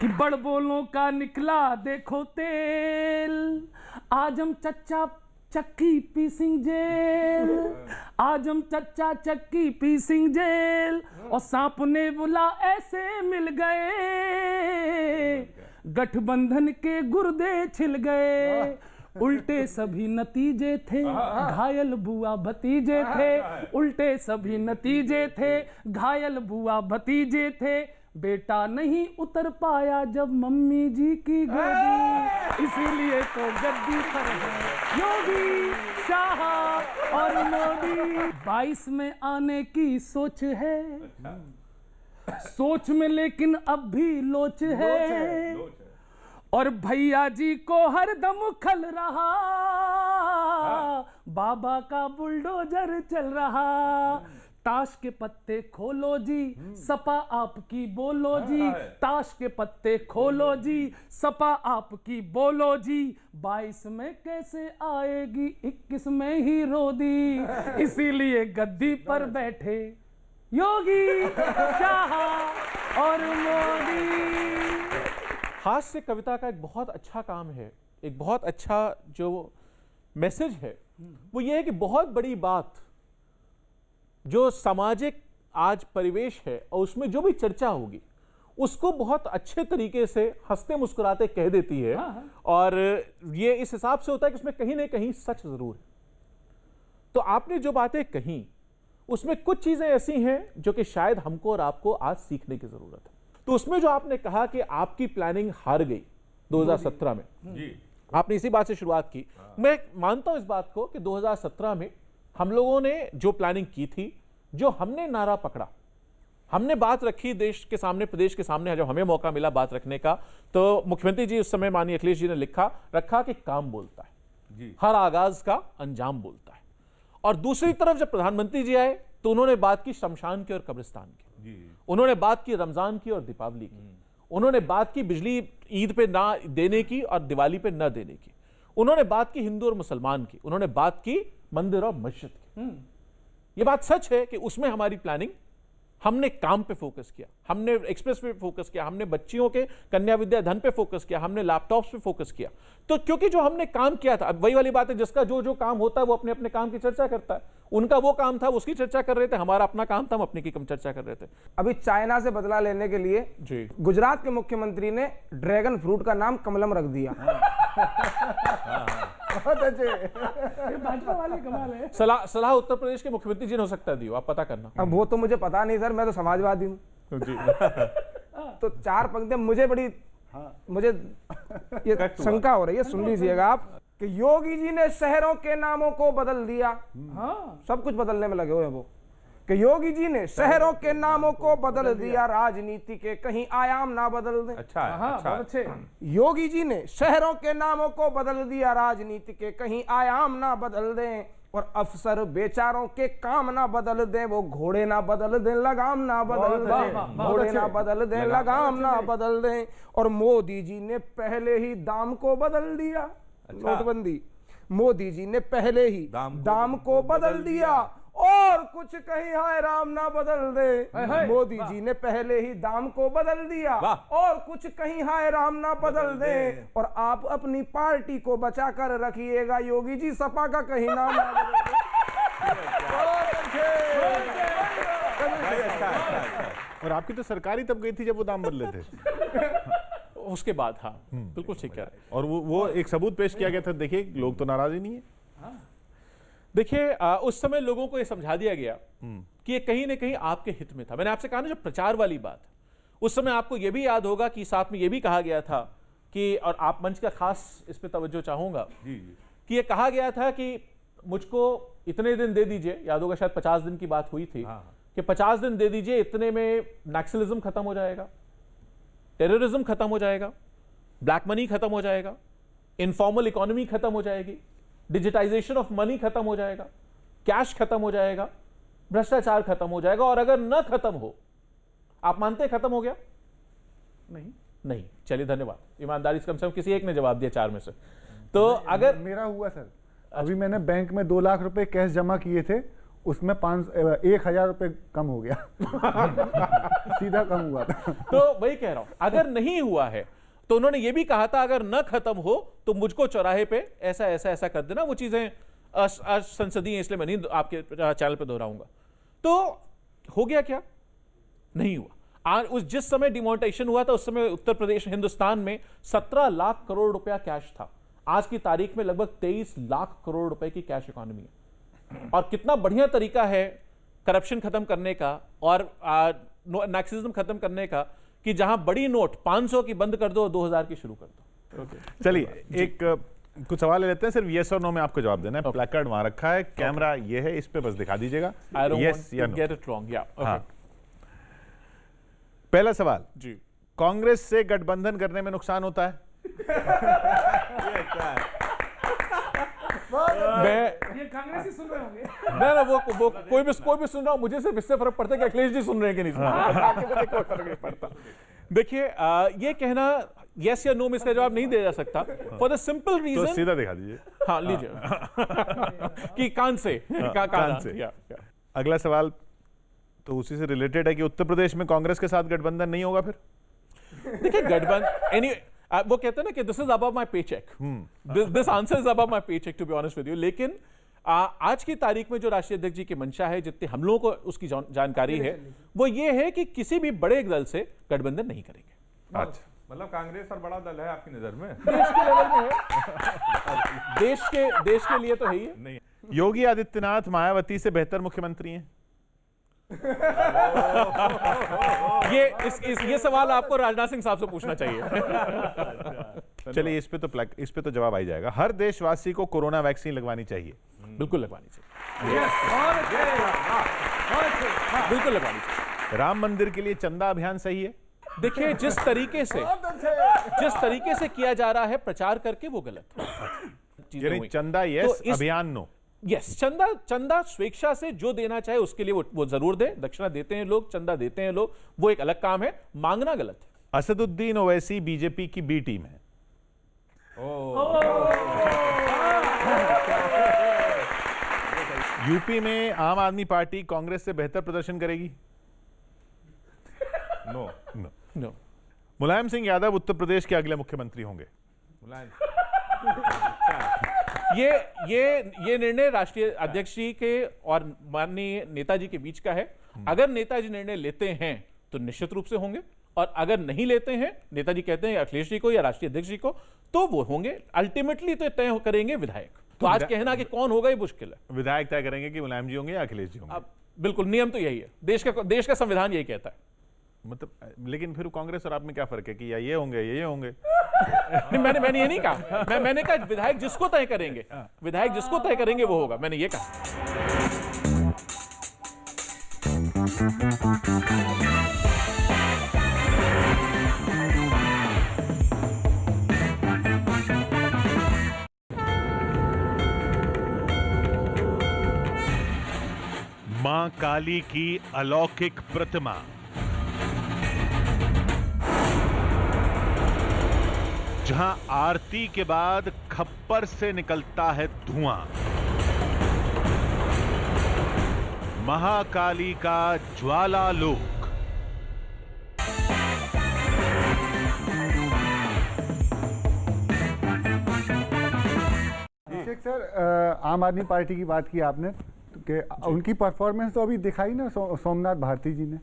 Speaker 5: कि बड़ बोलों का निकला देखो तेल, आज हम चच्चा चक्की पी सिंह जेल, आज हम चच्चा चक्की पी सिंह जेल, और सांप ने बोला ऐसे मिल गए, गठबंधन के गुर्दे छिल गए। उल्टे सभी नतीजे थे, घायल बुआ भतीजे थे, उल्टे सभी नतीजे थे, घायल बुआ भतीजे थे। बेटा नहीं उतर पाया जब मम्मी जी की गोदी, इसीलिए तो गद्दी पर है योगी शाह और मोदी। 22 में आने की सोच है, सोच में लेकिन अब भी लोच है, और भैया जी को हर दम खल रहा, बाबा का बुलडोजर चल रहा। ताश के पत्ते खोलो जी, सपा आपकी बोलो जी, ताश के पत्ते खोलो जी, सपा आपकी बोलो जी। 22 में कैसे आएगी, 21 में ही रो दी, इसीलिए गद्दी पर बैठे योगी शाह और मोदी।
Speaker 3: हास्य कविता का एक बहुत अच्छा काम है, एक बहुत अच्छा जो मैसेज है वो ये है कि बहुत बड़ी बात जो सामाजिक आज परिवेश है और उसमें जो भी चर्चा होगी उसको बहुत अच्छे तरीके से हंसते मुस्कुराते कह देती है। और ये इस हिसाब से होता है कि उसमें कहीं ना कहीं सच जरूर है। तो आपने जो बातें कही उसमें कुछ चीजें ऐसी हैं जो कि शायद हमको और आपको आज सीखने की जरूरत है। तो उसमें जो आपने कहा कि आपकी प्लानिंग हार गई 2017 में जी, आपने इसी बात से शुरुआत की। मैं मानता हूं इस बात को कि 2017 में हम लोगों ने जो प्लानिंग की थी, जो हमने नारा पकड़ा, हमने बात रखी देश के सामने, प्रदेश के सामने, जब हमें मौका मिला बात रखने का, तो मुख्यमंत्री जी उस समय माननीय अखिलेश जी ने रखा कि काम बोलता है जी, हर आगाज का अंजाम बोलता है। और दूसरी तरफ जब प्रधानमंत्री जी आए तो उन्होंने बात की शमशान की और कब्रिस्तान की, उन्होंने बात की रमजान की और दीपावली की, उन्होंने बात की बिजली ईद पे ना देने की और दिवाली पे ना देने की, उन्होंने बात की हिंदू और मुसलमान की, उन्होंने बात की मंदिर और मस्जिद की। ये बात सच है कि उसमें हमारी प्लानिंग, हमने काम पे फोकस किया, हमने एक्सप्रेस पे फोकस किया, हमने बच्चियों के कन्या विद्या धन पे फोकस किया, हमने लैपटॉप्स पे फोकस किया। तो क्योंकि जो हमने काम किया था, अब वही वाली बात है, जिसका जो जो काम होता है वो अपने अपने काम की चर्चा करता है। उनका वो काम था, उसकी चर्चा कर रहे थे, हमारा अपना काम था, हम अपने की कम चर्चा कर रहे थे।
Speaker 6: अभी चाइना से बदला लेने के लिए
Speaker 3: जी
Speaker 6: गुजरात के मुख्यमंत्री ने ड्रैगन फ्रूट का नाम कमलम रख दिया।
Speaker 2: बहुत अच्छे।
Speaker 5: ये भाजपा वाले कमाल है।
Speaker 3: सलाह उत्तर प्रदेश के मुख्यमंत्री जी ने हो सकता है, दियो आप पता करना।
Speaker 6: अब वो तो मुझे पता नहीं सर, मैं तो समाजवादी हूँ। तो 4 पंक्तियां मुझे बड़ी, मुझे ये शंका हो रही है, सुन लीजिएगा आप, कि योगी जी ने शहरों के नामों को बदल दिया। हाँ, सब कुछ बदलने में लगे हुए हैं वो, कि योगी जी ने शहरों के नामों को बदल दिया, राजनीति के कहीं आयाम ना बदल दें।
Speaker 1: अच्छा है,
Speaker 5: हाँ,
Speaker 1: अच्छा है।
Speaker 5: बहुत अच्छे।
Speaker 6: योगी जी ने शहरों के नामों को बदल दिया, राजनीति के कहीं आयाम ना बदल दें, और अफसर बेचारों के काम ना बदल दें, वो घोड़े ना बदल दें, लगाम ना बदल दें, घोड़े ना बदल दें, लगाम ना बदल दें। और मोदी जी ने पहले ही दाम को बदल दिया। नोटबंदी, मोदी जी ने पहले ही दाम को बदल दिया, और कुछ कहीं हाय राम ना बदल दे। मोदी जी ने पहले ही दाम को बदल दिया, और कुछ कहीं हाय राम ना बदल दे। और आप अपनी पार्टी को बचा कर रखिएगा, योगी जी सपा का कहीं नाम ना बदल
Speaker 4: और आपकी तो सरकारी तब गई थी जब वो दाम बदले थे।
Speaker 3: उसके बाद हाँ, बिल्कुल ठीक है।
Speaker 4: और वो एक सबूत पेश किया गया था, देखिए लोग तो नाराज ही नहीं है।
Speaker 3: देखिए उस समय लोगों को यह समझा दिया गया कि ये कहीं ना कहीं आपके हित में था। मैंने आपसे कहा ना, जो प्रचार वाली बात, उस समय आपको यह भी याद होगा कि साथ में यह भी कहा गया था कि, और आप मंच का खास इस पे तवज्जो चाहूंगा, कि यह कहा गया था कि मुझको इतने दिन दे दीजिए, याद होगा शायद 50 दिन की बात हुई थी, कि 50 दिन दे दीजिए, इतने में नक्सलिज्म खत्म हो जाएगा, टेररिज्म खत्म हो जाएगा, ब्लैक मनी खत्म हो जाएगा, इनफॉर्मल इकोनॉमी खत्म हो जाएगी, डिजिटाइजेशन ऑफ मनी खत्म हो जाएगा, कैश खत्म हो जाएगा, भ्रष्टाचार खत्म हो जाएगा। और अगर न खत्म हो, आप मानते हैं खत्म हो गया? नहीं। चलिए धन्यवाद, ईमानदारी से कम किसी एक ने जवाब दिया 4 में से। तो अगर
Speaker 2: मेरा हुआ सर, अभी मैंने बैंक में 2 लाख रुपए कैश जमा किए थे, उसमें 1,000 रुपए कम हो गया। सीधा कम हुआ था।
Speaker 3: तो वही कह रहा हूं, अगर नहीं हुआ है तो उन्होंने ये भी कहा था अगर न खत्म हो तो मुझको चौराहे पे ऐसा ऐसा ऐसा कर देना। वो चीजें संसदीय, इसलिए मैं नहीं आपके चैनल पे दोहराऊंगा। तो हो गया क्या? नहीं हुआ। उस जिस समय डिमोनेटाइजेशन हुआ था उस समय उत्तर प्रदेश, हिंदुस्तान में 17 लाख करोड़ रुपया कैश था। आज की तारीख में लगभग 23 लाख करोड़ रुपए की कैश इकोनॉमी है। और कितना बढ़िया तरीका है करप्शन खत्म करने का और नक्सलिज्म खत्म करने का, कि जहां बड़ी नोट 500 की बंद कर दो और 2000 की शुरू कर दो।
Speaker 4: चलिए एक कुछ सवाल ले लेते हैं, सिर्फ यस और नो में आपको जवाब देना है। प्लेकार्ड वहां रखा है, कैमरा ये है, इस पे बस दिखा दीजिएगा यस या नो।
Speaker 3: गेट इट रॉन्ग, या
Speaker 4: हाँ। पहला सवाल
Speaker 3: जी,
Speaker 4: कांग्रेस से गठबंधन करने में नुकसान होता है?
Speaker 5: ये कांग्रेसी सुन रहे होंगे।
Speaker 3: ना वो कोई भी सुन रहा हो, मुझे सिर्फ इससे फर्क पड़ता है कि अखिलेश जी सुन रहे हैं कि नहीं सुन रहे, मुझे कोई फर्क नहीं पड़ता। देखिए ये कहना यस या नो में इसका जवाब नहीं दिया जा सकता, फॉर द सिंपल रीजन।
Speaker 4: तो सीधा दिखा दीजिए।
Speaker 3: हाँ लीजिए कि कान से, कान से।
Speaker 4: अगला सवाल तो उसी से रिलेटेड है कि उत्तर प्रदेश में कांग्रेस के साथ गठबंधन नहीं होगा फिर?
Speaker 3: देखिए गठबंधन वो कहते हैं ना कि this is above my paycheck, this answer is above my paycheck, to be honest with you. लेकिन आज की तारीख में जो राष्ट्रीय अध्यक्ष जी की मंशा है, जितने हम लोगों को उसकी जानकारी है, वो ये है कि किसी भी बड़े दल से गठबंधन नहीं करेंगे।
Speaker 4: अच्छा,
Speaker 1: मतलब कांग्रेस और बड़ा दल है आपकी नजर में?
Speaker 3: देश के लेवल में है, देश के लिए तो है ही है।
Speaker 4: नहीं, योगी आदित्यनाथ मायावती से बेहतर मुख्यमंत्री हैं?
Speaker 3: ये सवाल आपको राजनाथ सिंह साहब से पूछना चाहिए।
Speaker 4: चलिए इस पे तो जवाब आ ही जाएगा। हर देशवासी को कोरोना वैक्सीन लगवानी चाहिए?
Speaker 3: बिल्कुल लगवानी चाहिए, बिल्कुल लगवानी चाहिए।
Speaker 4: राम मंदिर के लिए चंदा अभियान सही है?
Speaker 3: देखिए जिस तरीके से किया जा रहा है प्रचार करके, वो गलत है।
Speaker 4: यानी चंदा यस, अभियान नो।
Speaker 3: यस, चंदा स्वेच्छा से जो देना चाहे उसके लिए वो जरूर दे। दक्षिणा देते हैं लोग, चंदा देते हैं लोग, वो एक अलग काम है, मांगना गलत है।
Speaker 4: असदुद्दीन ओवैसी बीजेपी की बी टीम है? यूपी में आम आदमी पार्टी कांग्रेस से बेहतर प्रदर्शन करेगी?
Speaker 1: No
Speaker 4: no.
Speaker 3: No.
Speaker 4: Mulayam Singh Yadav Uttar Pradesh के अगले मुख्यमंत्री होंगे?
Speaker 1: मुलायम
Speaker 3: ये निर्णय राष्ट्रीय अध्यक्ष जी के और माननीय नेताजी के बीच का है। अगर नेताजी निर्णय लेते हैं तो निश्चित रूप से होंगे, और अगर नहीं लेते हैं, नेताजी कहते हैं अखिलेश जी को या राष्ट्रीय अध्यक्ष जी को, तो वो होंगे। अल्टीमेटली तो तय करेंगे विधायक। तो आज कहना कि कौन होगा ये मुश्किल है।
Speaker 4: विधायक तय करेंगे कि मुलायम जी होंगे या अखिलेश जी होंगे?
Speaker 3: अब बिल्कुल नियम तो यही है, देश का संविधान यही कहता है।
Speaker 4: मतलब लेकिन फिर कांग्रेस और आप में क्या फर्क है कि या ये होंगे या ये होंगे?
Speaker 3: नहीं, मैंने ये नहीं कहा। मैंने कहा विधायक जिसको तय करेंगे, विधायक जिसको तय करेंगे वो होगा, मैंने ये कहा।
Speaker 4: मां काली की अलौकिक प्रतिमा, जहां आरती के बाद खप्पर से निकलता है धुआं। महाकाली का ज्वालालोक।
Speaker 2: अभिषेक सर, आम आदमी पार्टी की बात की आपने कि उनकी परफॉर्मेंस तो अभी दिखाई ना सोमनाथ भारती जी ने।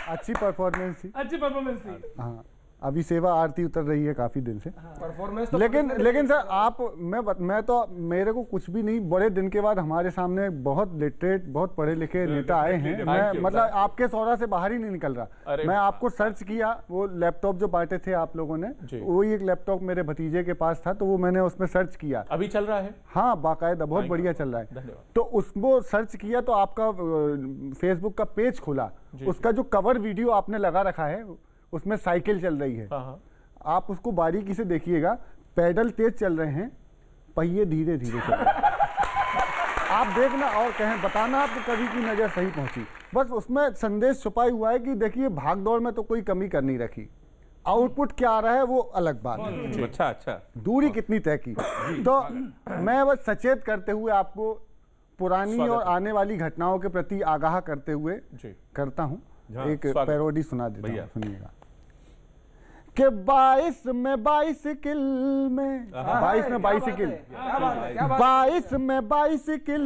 Speaker 2: अच्छी परफॉर्मेंस थी।
Speaker 5: अच्छी परफॉर्मेंस थी।
Speaker 2: हाँ, अभी सेवा आरती उतर रही है काफी दिन से।
Speaker 6: परफॉर्मेंस तो
Speaker 2: लेकिन सर आप मैं तो मेरे को कुछ भी नहीं, बड़े दिन के बाद हमारे सामने बहुत लिटरेट, बहुत पढ़े लिखे नेता आए हैं। मैं मतलब आपके सौरा से बाहर ही नहीं निकल रहा। मैं आपको सर्च किया, वो लैपटॉप जो बांटे थे आप लोगों ने, वही एक लैपटॉप मेरे भतीजे के पास था, तो वो मैंने उसमें सर्च किया।
Speaker 3: अभी चल रहा है?
Speaker 2: हाँ, बाकायदा बहुत बढ़िया चल रहा है। तो उसको सर्च किया तो आपका फेसबुक का पेज खुला, उसका जो कवर वीडियो आपने लगा रखा है उसमें साइकिल चल रही है। आप उसको बारीकी से देखिएगा, पैडल तेज चल रहे हैं, पहिए धीरे धीरे चल रहे हैं। आप देखना और कहें बताना आपको कभी की नजर सही पहुंची। बस उसमें संदेश छुपा हुआ है कि देखिए भाग दौड़ में तो कोई कमी कर नहीं रखी, आउटपुट क्या आ रहा है वो अलग बात है।
Speaker 1: अच्छा
Speaker 2: दूरी कितनी तय की। तो मैं बस सचेत करते हुए आपको पुरानी और आने वाली घटनाओं के प्रति आगाह करते हुए करता हूँ। एक पैरोडी सुना देता हूँ, सुनिएगा। कि 22 में बाइसिकल में 22 में बाइसिकल 22 में बाइसिकल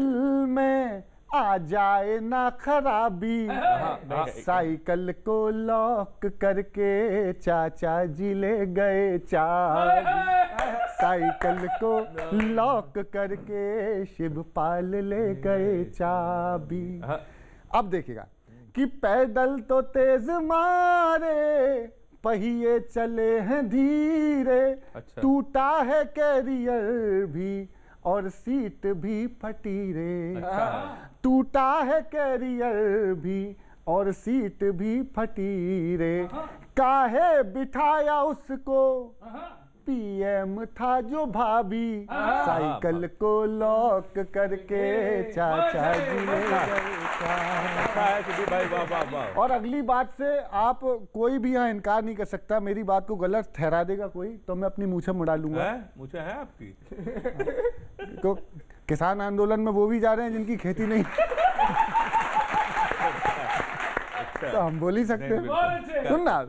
Speaker 2: में आ जाए ना खराबी, साइकिल को लॉक करके चाचा जी ले गए चाबी, साइकिल को लॉक करके शिवपाल ले गए चाबी। अब देखिएगा कि पैदल तो तेज मारे, पहिए चले हैं धीरे, टूटा है कैरियर भी और सीट भी फटी रे, टूटा है कैरियर भी और सीट भी फटी रे, काहे बिठाया उसको पीएम था जो भाभी, साइकिल को लॉक करके चाचा जी ले गए। और अगली बात से आप कोई भी यहाँ इनकार नहीं कर सकता, मेरी बात को गलत ठहरा देगा कोई तो मैं अपनी मूछें मुड़ा लूंगा।
Speaker 1: मूछें हैं आपकी?
Speaker 2: तो किसान आंदोलन में वो भी जा रहे हैं जिनकी खेती नहीं। तो हम बोल ही सकते हैं। सुनना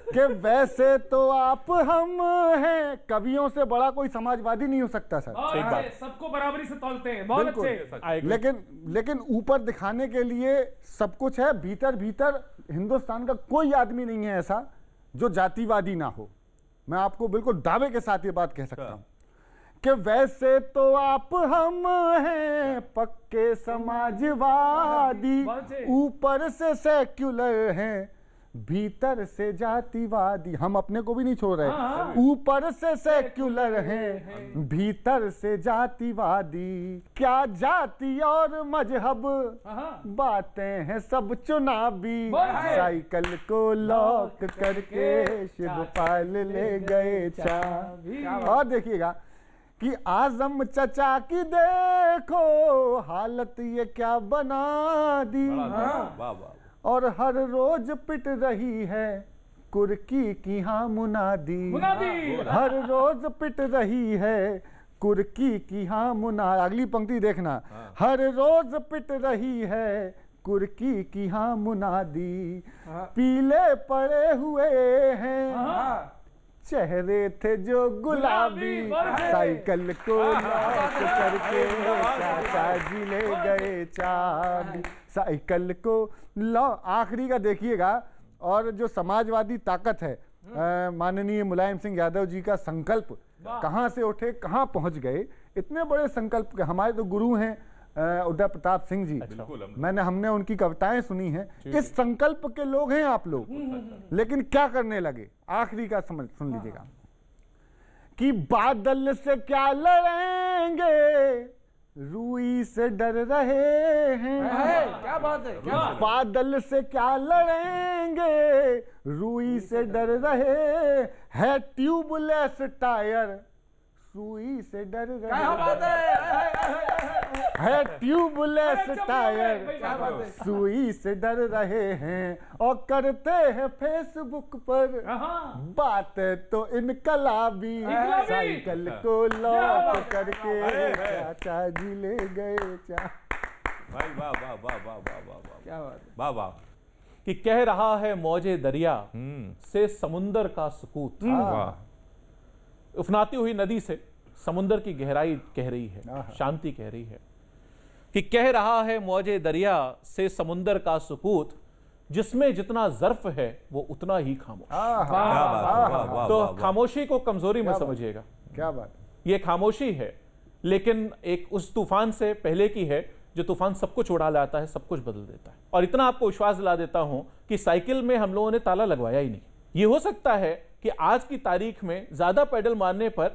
Speaker 2: कि वैसे तो आप हम हैं, कवियों से बड़ा कोई समाजवादी नहीं हो सकता सर।
Speaker 5: ठीक बात, सबको बराबरी से तौलते हैं, बहुत अच्छे।
Speaker 2: लेकिन ऊपर दिखाने के लिए सब कुछ है, भीतर भीतर हिंदुस्तान का कोई आदमी नहीं है ऐसा जो जातिवादी ना हो। मैं आपको बिल्कुल दावे के साथ ये बात कह सकता हूं कि वैसे तो आप हम हैं पक्के समाजवादी, ऊपर से सेक्युलर हैं, भीतर से जातिवादी। हम अपने को भी नहीं छोड़ रहे। ऊपर से सेक्युलर हैं, भीतर से जातिवादी। क्या जाति और मजहब बातें हैं सब चुनावी, साइकिल को लॉक करके शिवपाल ले गए चाबी। और देखिएगा कि आजम चचा की देखो हालत ये क्या बना दी, और हर रोज पिट रही है कुर्की की हाँ मुनादी, हर रोज पिट रही है कुर्की की हाँ मुना, अगली पंक्ति देखना, हर रोज पिट रही है कुर्की की हाँ मुनादी, पीले पड़े हुए हैं चेहरे थे जो गुलाबी, साइकिल को लॉक करके चाचा जी ले गए चाबी, साइकिल को आखिरी का देखिएगा। और जो समाजवादी ताकत है, माननीय मुलायम सिंह यादव जी का संकल्प कहां से उठे कहां पहुंच गए, इतने बड़े संकल्प के हमारे तो गुरु हैं उदय प्रताप सिंह जी। हमने उनकी कविताएं सुनी हैं। इस संकल्प के लोग हैं आप लोग, लेकिन क्या करने लगे, आखिरी का समझ सुन लीजिएगा कि बादल से क्या लड़ेंगे रूई से डर रहे हैं,
Speaker 6: क्या बात है, क्या
Speaker 2: बादल से क्या लड़ेंगे रूई से डर रहे है, ट्यूबलेस टायर सुई से डर रहे है, ट्यूबलेस टायर सुई से डर रहे हैं, और करते हैं फेसबुक पर बात तो इनकलाबी, साइकिल को लॉक करके चाचा जी ले गए
Speaker 1: भाई वाह वाह वाह वाह वाह वाह वाह,
Speaker 6: क्या बात है,
Speaker 1: वाह वाह,
Speaker 3: कि कह रहा है मौजे दरिया से समुंदर का सुकूत,
Speaker 1: वाह,
Speaker 3: उफनाती हुई नदी से समुंदर की गहराई कह रही है, शांति कह रही है, कि कह रहा है मौजे दरिया से समुंदर का सुकूत, जिसमें जितना ज़र्फ है वो उतना ही खामोश। तो खामोशी को कमजोरी में समझिएगा,
Speaker 2: क्या बात,
Speaker 3: ये खामोशी है, लेकिन एक उस तूफान से पहले की है जो तूफान सब कुछ उड़ा लाता है, सब कुछ बदल देता है। और इतना आपको विश्वास दिला देता हूं कि साइकिल में हम लोगों ने ताला लगवाया ही नहीं। ये हो सकता है कि आज की तारीख में ज्यादा पेडल मारने पर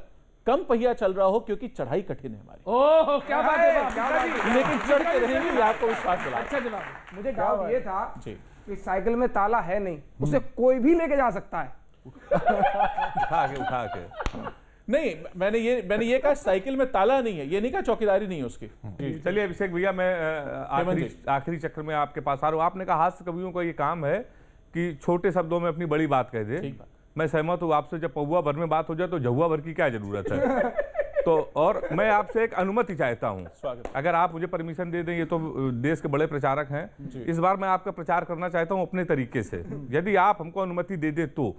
Speaker 3: कम पहिया चल रहा हो, क्योंकि चढ़ाई कठिन है हमारी।
Speaker 5: ओह क्या बात है, क्या बात है,
Speaker 3: लेकिन चढ़ते रहेंगे, ये आपको विश्वास दिला।
Speaker 5: अच्छा जनाब,
Speaker 6: मुझे डाउट ये था
Speaker 3: जी
Speaker 6: कि साइकिल में ताला है नहीं, उसे कोई भी लेके जा सकता है,
Speaker 1: उठा के
Speaker 3: नहीं, मैंने ये कहा साइकिल में ताला नहीं है, ये नहीं कहा चौकीदारी नहीं है उसकी।
Speaker 1: चलिए अभिषेक भैया, मैं आखिरी चक्र में आपके पास आ रहा हूँ। आपने कहा हास्य कवियों का ये काम है कि छोटे शब्दों में अपनी बड़ी बात कह दे। मैं सहमत हूँ आपसे, जब पौवा भर में बात हो जाए तो जहुआ भर की क्या जरूरत है। तो और मैं आपसे एक अनुमति चाहता हूँ, अगर आप मुझे परमिशन दे दें, ये तो देश के बड़े प्रचारक हैं, इस बार मैं आपका प्रचार करना चाहता हूँ अपने तरीके से, यदि आप हमको अनुमति दे दे तो।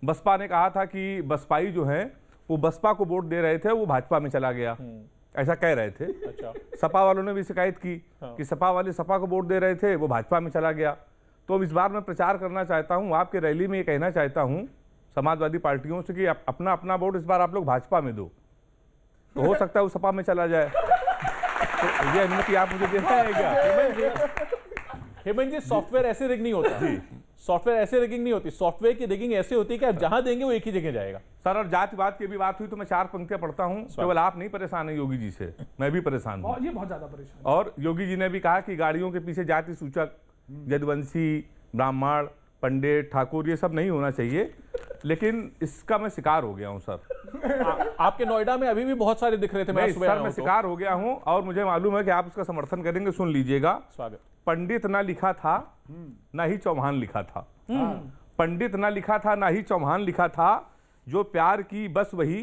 Speaker 1: बसपा ने कहा था कि बसपाई जो है वो बसपा को वोट दे रहे थे, वो भाजपा में चला गया, ऐसा कह रहे थे।
Speaker 3: अच्छा।
Speaker 1: सपा वालों ने भी शिकायत की कि सपा वाले सपा को वोट दे रहे थे, वो भाजपा में चला गया। तो इस बार मैं प्रचार करना चाहता हूँ, आपके रैली में ये कहना चाहता हूँ समाजवादी पार्टियों से कि अपना अपना वोट इस बार आप लोग भाजपा में दो, तो हो सकता है वो सपा में चला जाए। तो ये अनुमति आप मुझे देना है क्या?
Speaker 3: हेमंत जी, सॉफ्टवेयर ऐसे रिग नहीं होता, सॉफ्टवेयर ऐसे रिगिंग नहीं होती, सॉफ्टवेयर की रिगिंग ऐसे होती है कि आप जहां देंगे वो एक ही जगह जाएगा।
Speaker 1: सर, और जातिवाद की भी बात हुई तो मैं 4 पंक्तियां पढ़ता हूं, केवल आप नहीं परेशान है योगी जी से, मैं भी परेशान हूं।
Speaker 5: ये बहुत ज्यादा परेशान।
Speaker 1: और योगी जी ने भी कहा कि गाड़ियों के पीछे जाति सूचक यदुवंशी, ब्राह्मण, पंडित, ठाकुर ये सब नहीं होना चाहिए, लेकिन इसका मैं शिकार हो गया हूं सर।
Speaker 3: आपके नोएडा में अभी भी बहुत सारे दिख रहे थे,
Speaker 1: मैं शिकार हो गया हूं, और मुझे मालूम है कि आप उसका समर्थन करेंगे। सुन लीजिएगा,
Speaker 3: स्वागत।
Speaker 1: पंडित ना लिखा था ना ही चौहान लिखा था, पंडित ना लिखा था ना ही चौहान लिखा था, जो प्यार की बस वही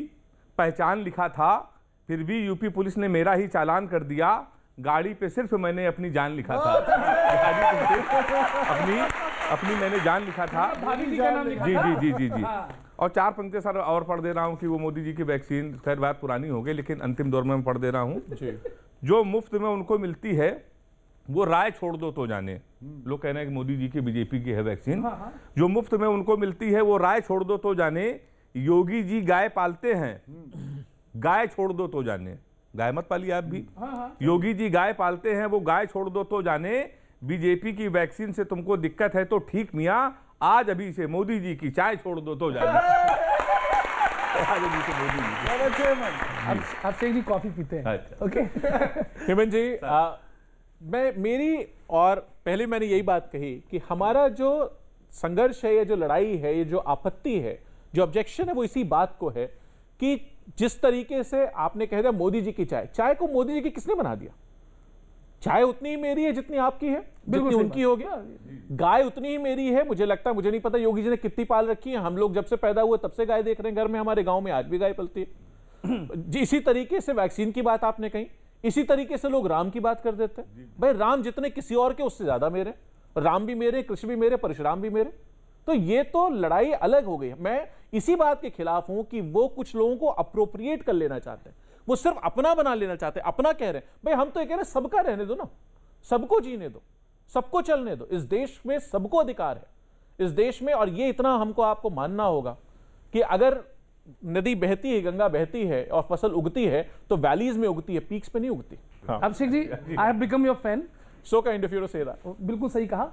Speaker 1: पहचान लिखा था, फिर भी यूपी पुलिस ने मेरा ही चालान कर दिया, गाड़ी पे सिर्फ मैंने अपनी जान लिखा था। अपनी मैंने जान लिखा था। जी। और 4 पंक्ति सर और पढ़ दे रहा हूँ कि वो मोदी जी की वैक्सीन, खैर बात पुरानी हो गई, लेकिन अंतिम दौर में मैं पढ़ दे रहा हूँ। जो मुफ्त में उनको मिलती है वो राय छोड़ दो तो जाने। लोग कह रहे हैं कि मोदी जी की बीजेपी की है वैक्सीन। जो मुफ्त में उनको मिलती है वो राय छोड़ दो तो जाने, योगी जी गाय पालते हैं, गाय छोड़ दो तो जाने। गाय मत पालिए आप भी। योगी जी गाय पालते हैं, वो गाय छोड़ दो तो जाने, बीजेपी की वैक्सीन से तुमको दिक्कत है तो ठीक मियां, आज अभी से मोदी जी की चाय छोड़ दो तो जाने। आज अभी से मोदी जी
Speaker 5: आप से ही कॉफी पीते हैं। ओके
Speaker 3: हेमंत जी, मेरी और पहले मैंने यही बात कही कि हमारा जो संघर्ष है, ये जो लड़ाई है, ये जो आपत्ति है, जो ऑब्जेक्शन है, वो इसी बात को है कि जिस तरीके से आपने कह दिया मोदी जी की चाय को मोदी जी की किसने बना दिया? चाय उतनी ही मेरी है जितनी आपकी है, जितनी उनकी होगी। गाय उतनी ही मेरी है। मुझे लगता है, मुझे नहीं पता योगी जी ने कितनी पाल रखी है, हम लोग जब से पैदा हुए तब से गाय देख रहे हैं घर में, हमारे गांव में आज भी गाय पलती है। इसी तरीके से वैक्सीन की बात आपने कही, इसी तरीके से लोग राम की बात कर देते हैं। भाई राम जितने किसी और के उससे ज्यादा मेरे, राम भी मेरे, कृष्ण भी मेरे, परशुराम भी मेरे। तो ये तो लड़ाई अलग हो गई। मैं इसी बात के खिलाफ हूं कि वो कुछ लोगों को अप्रोप्रिएट कर लेना चाहते हैं, वो सिर्फ अपना बना लेना चाहते हैं, अपना कह रहे हैं। भाई हम तो ये कह रहे हैं सबका रहने दो ना, सबको जीने दो, सबको चलने दो। इस देश में सबको अधिकार है, इस देश में। और ये इतना हमको आपको मानना होगा कि अगर नदी बहती है, गंगा बहती है और फसल उगती है तो वैलीज में उगती है, पीक्स पे नहीं उगती।
Speaker 5: Abhishek ji, I have become your fan.
Speaker 3: So kind of you to say that.
Speaker 5: बिल्कुल सही कहा,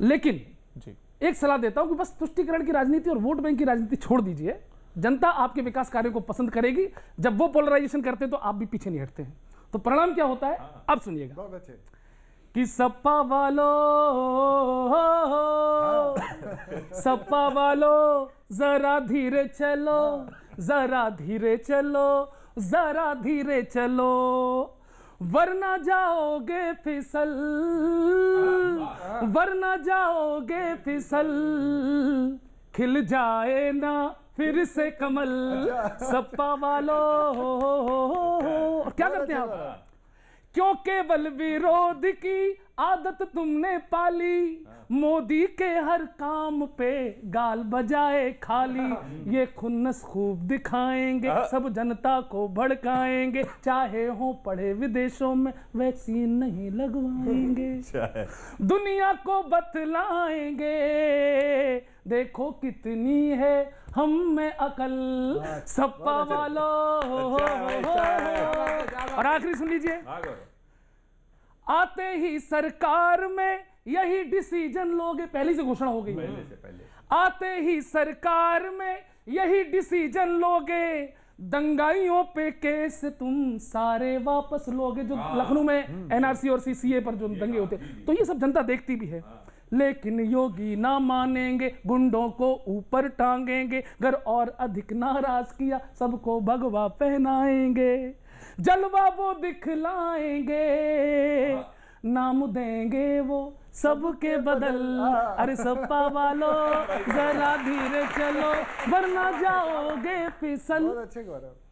Speaker 5: लेकिन
Speaker 3: जी
Speaker 5: एक सलाह देता हूं कि बस तुष्टीकरण की राजनीति और वोट बैंक की राजनीति छोड़ दीजिए। जनता आपके विकास कार्यों को पसंद करेगी। जब वो पोलराइजेशन करते हैं तो आप भी पीछे नहीं हटते हैं। तो परिणाम क्या होता है अब सुनिएगा कि सपा वालों, सपा वालों जरा धीरे चलो, जरा धीरे चलो, जरा धीरे चलो, वरना जाओगे फिसल, वरना जाओगे फिसल, खिल जाए ना फिर से कमल। सपा वालों, और क्या करते हैं आप? क्यों केवल विरोध की आदत तुमने पाली, मोदी के हर काम पे गाल बजाए खाली। ये खुन्नस खूब दिखाएंगे, सब जनता को भड़काएंगे, चाहे हो पढ़े विदेशों में वैक्सीन नहीं लगवाएंगे, दुनिया को बतलाएंगे देखो कितनी है हम में अकल। सपा वालों। और आखिरी सुन लीजिए, आते ही सरकार में यही डिसीजन लोगे, पहले से घोषणा हो गई, आते ही सरकार में यही डिसीजन लोगे, दंगाइयों पे केस तुम सारे वापस लोगे। जो लखनऊ में एनआरसी और सीसीए पर जो दंगे होते, तो ये सब जनता देखती भी है। लेकिन योगी ना मानेंगे, गुंडों को ऊपर टांगेंगे, घर और अधिक नाराज किया सबको भगवा पहनाएंगे, जलवा वो दिखलाएंगे, नाम देंगे वो सबके बदल। अरे सपा वालों जरा धीरे चलो, वरना जाओगे फिसल,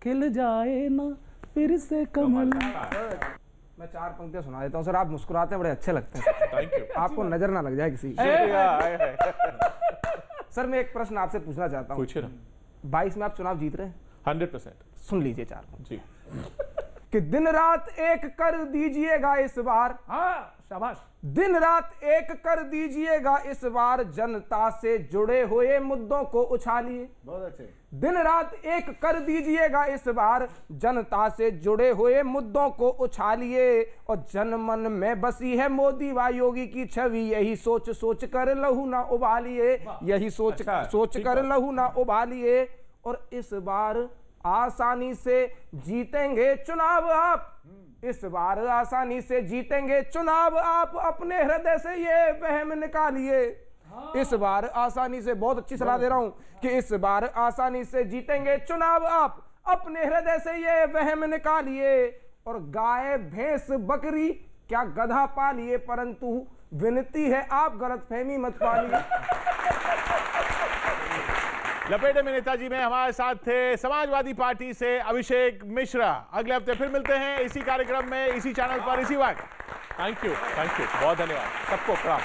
Speaker 5: खिल जाए ना फिर से कमल।
Speaker 6: मैं 4 पंक्तियां सुना देता हूँ सर, आप मुस्कुराते हैं, बड़े अच्छे लगते हैं।
Speaker 3: Thank you.
Speaker 6: आपको नजर ना लग जाए किसी। सर मैं एक प्रश्न आपसे पूछना चाहता हूँ।
Speaker 3: पूछिए ना।
Speaker 6: 22 में आप चुनाव जीत रहे हैं,
Speaker 3: 100%।
Speaker 6: सुन लीजिए 4
Speaker 3: जी।
Speaker 6: कि दिन रात एक कर दीजिएगा इस बार,
Speaker 5: हाँ शाबाश,
Speaker 6: दिन रात एक कर दीजिएगा इस बार, जनता से जुड़े हुए मुद्दों को उछालिए।
Speaker 2: बहुत अच्छे।
Speaker 6: दिन रात एक कर दीजिएगा इस बार, जनता से जुड़े हुए मुद्दों को उछालिए, और जनमन में बसी है मोदी व योगी की छवि, यही सोच सोच कर लहू ना उबालिए, यही सोच सोच कर लहू ना उबालिए, और इस बार आसानी से जीतेंगे चुनाव आप, इस बार आसानी से जीतेंगे चुनाव आप, अपने हृदय से ये वहम निकालिए। इस बार आसानी से, बहुत अच्छी सलाह दे रहा हूं कि इस बार आसानी से जीतेंगे चुनाव आप, अपने हृदय से ये वहम निकालिए, और गाय भैंस बकरी क्या गधा पालिए, परंतु विनती है आप गलतफहमी मत पालिए।
Speaker 4: लपेटे में नेताजी में हमारे साथ थे समाजवादी पार्टी से अभिषेक मिश्रा। अगले हफ्ते फिर मिलते हैं इसी कार्यक्रम में, इसी चैनल पर, इसी वक्त।
Speaker 3: थैंक यू, बहुत धन्यवाद सबको। प्रणाम।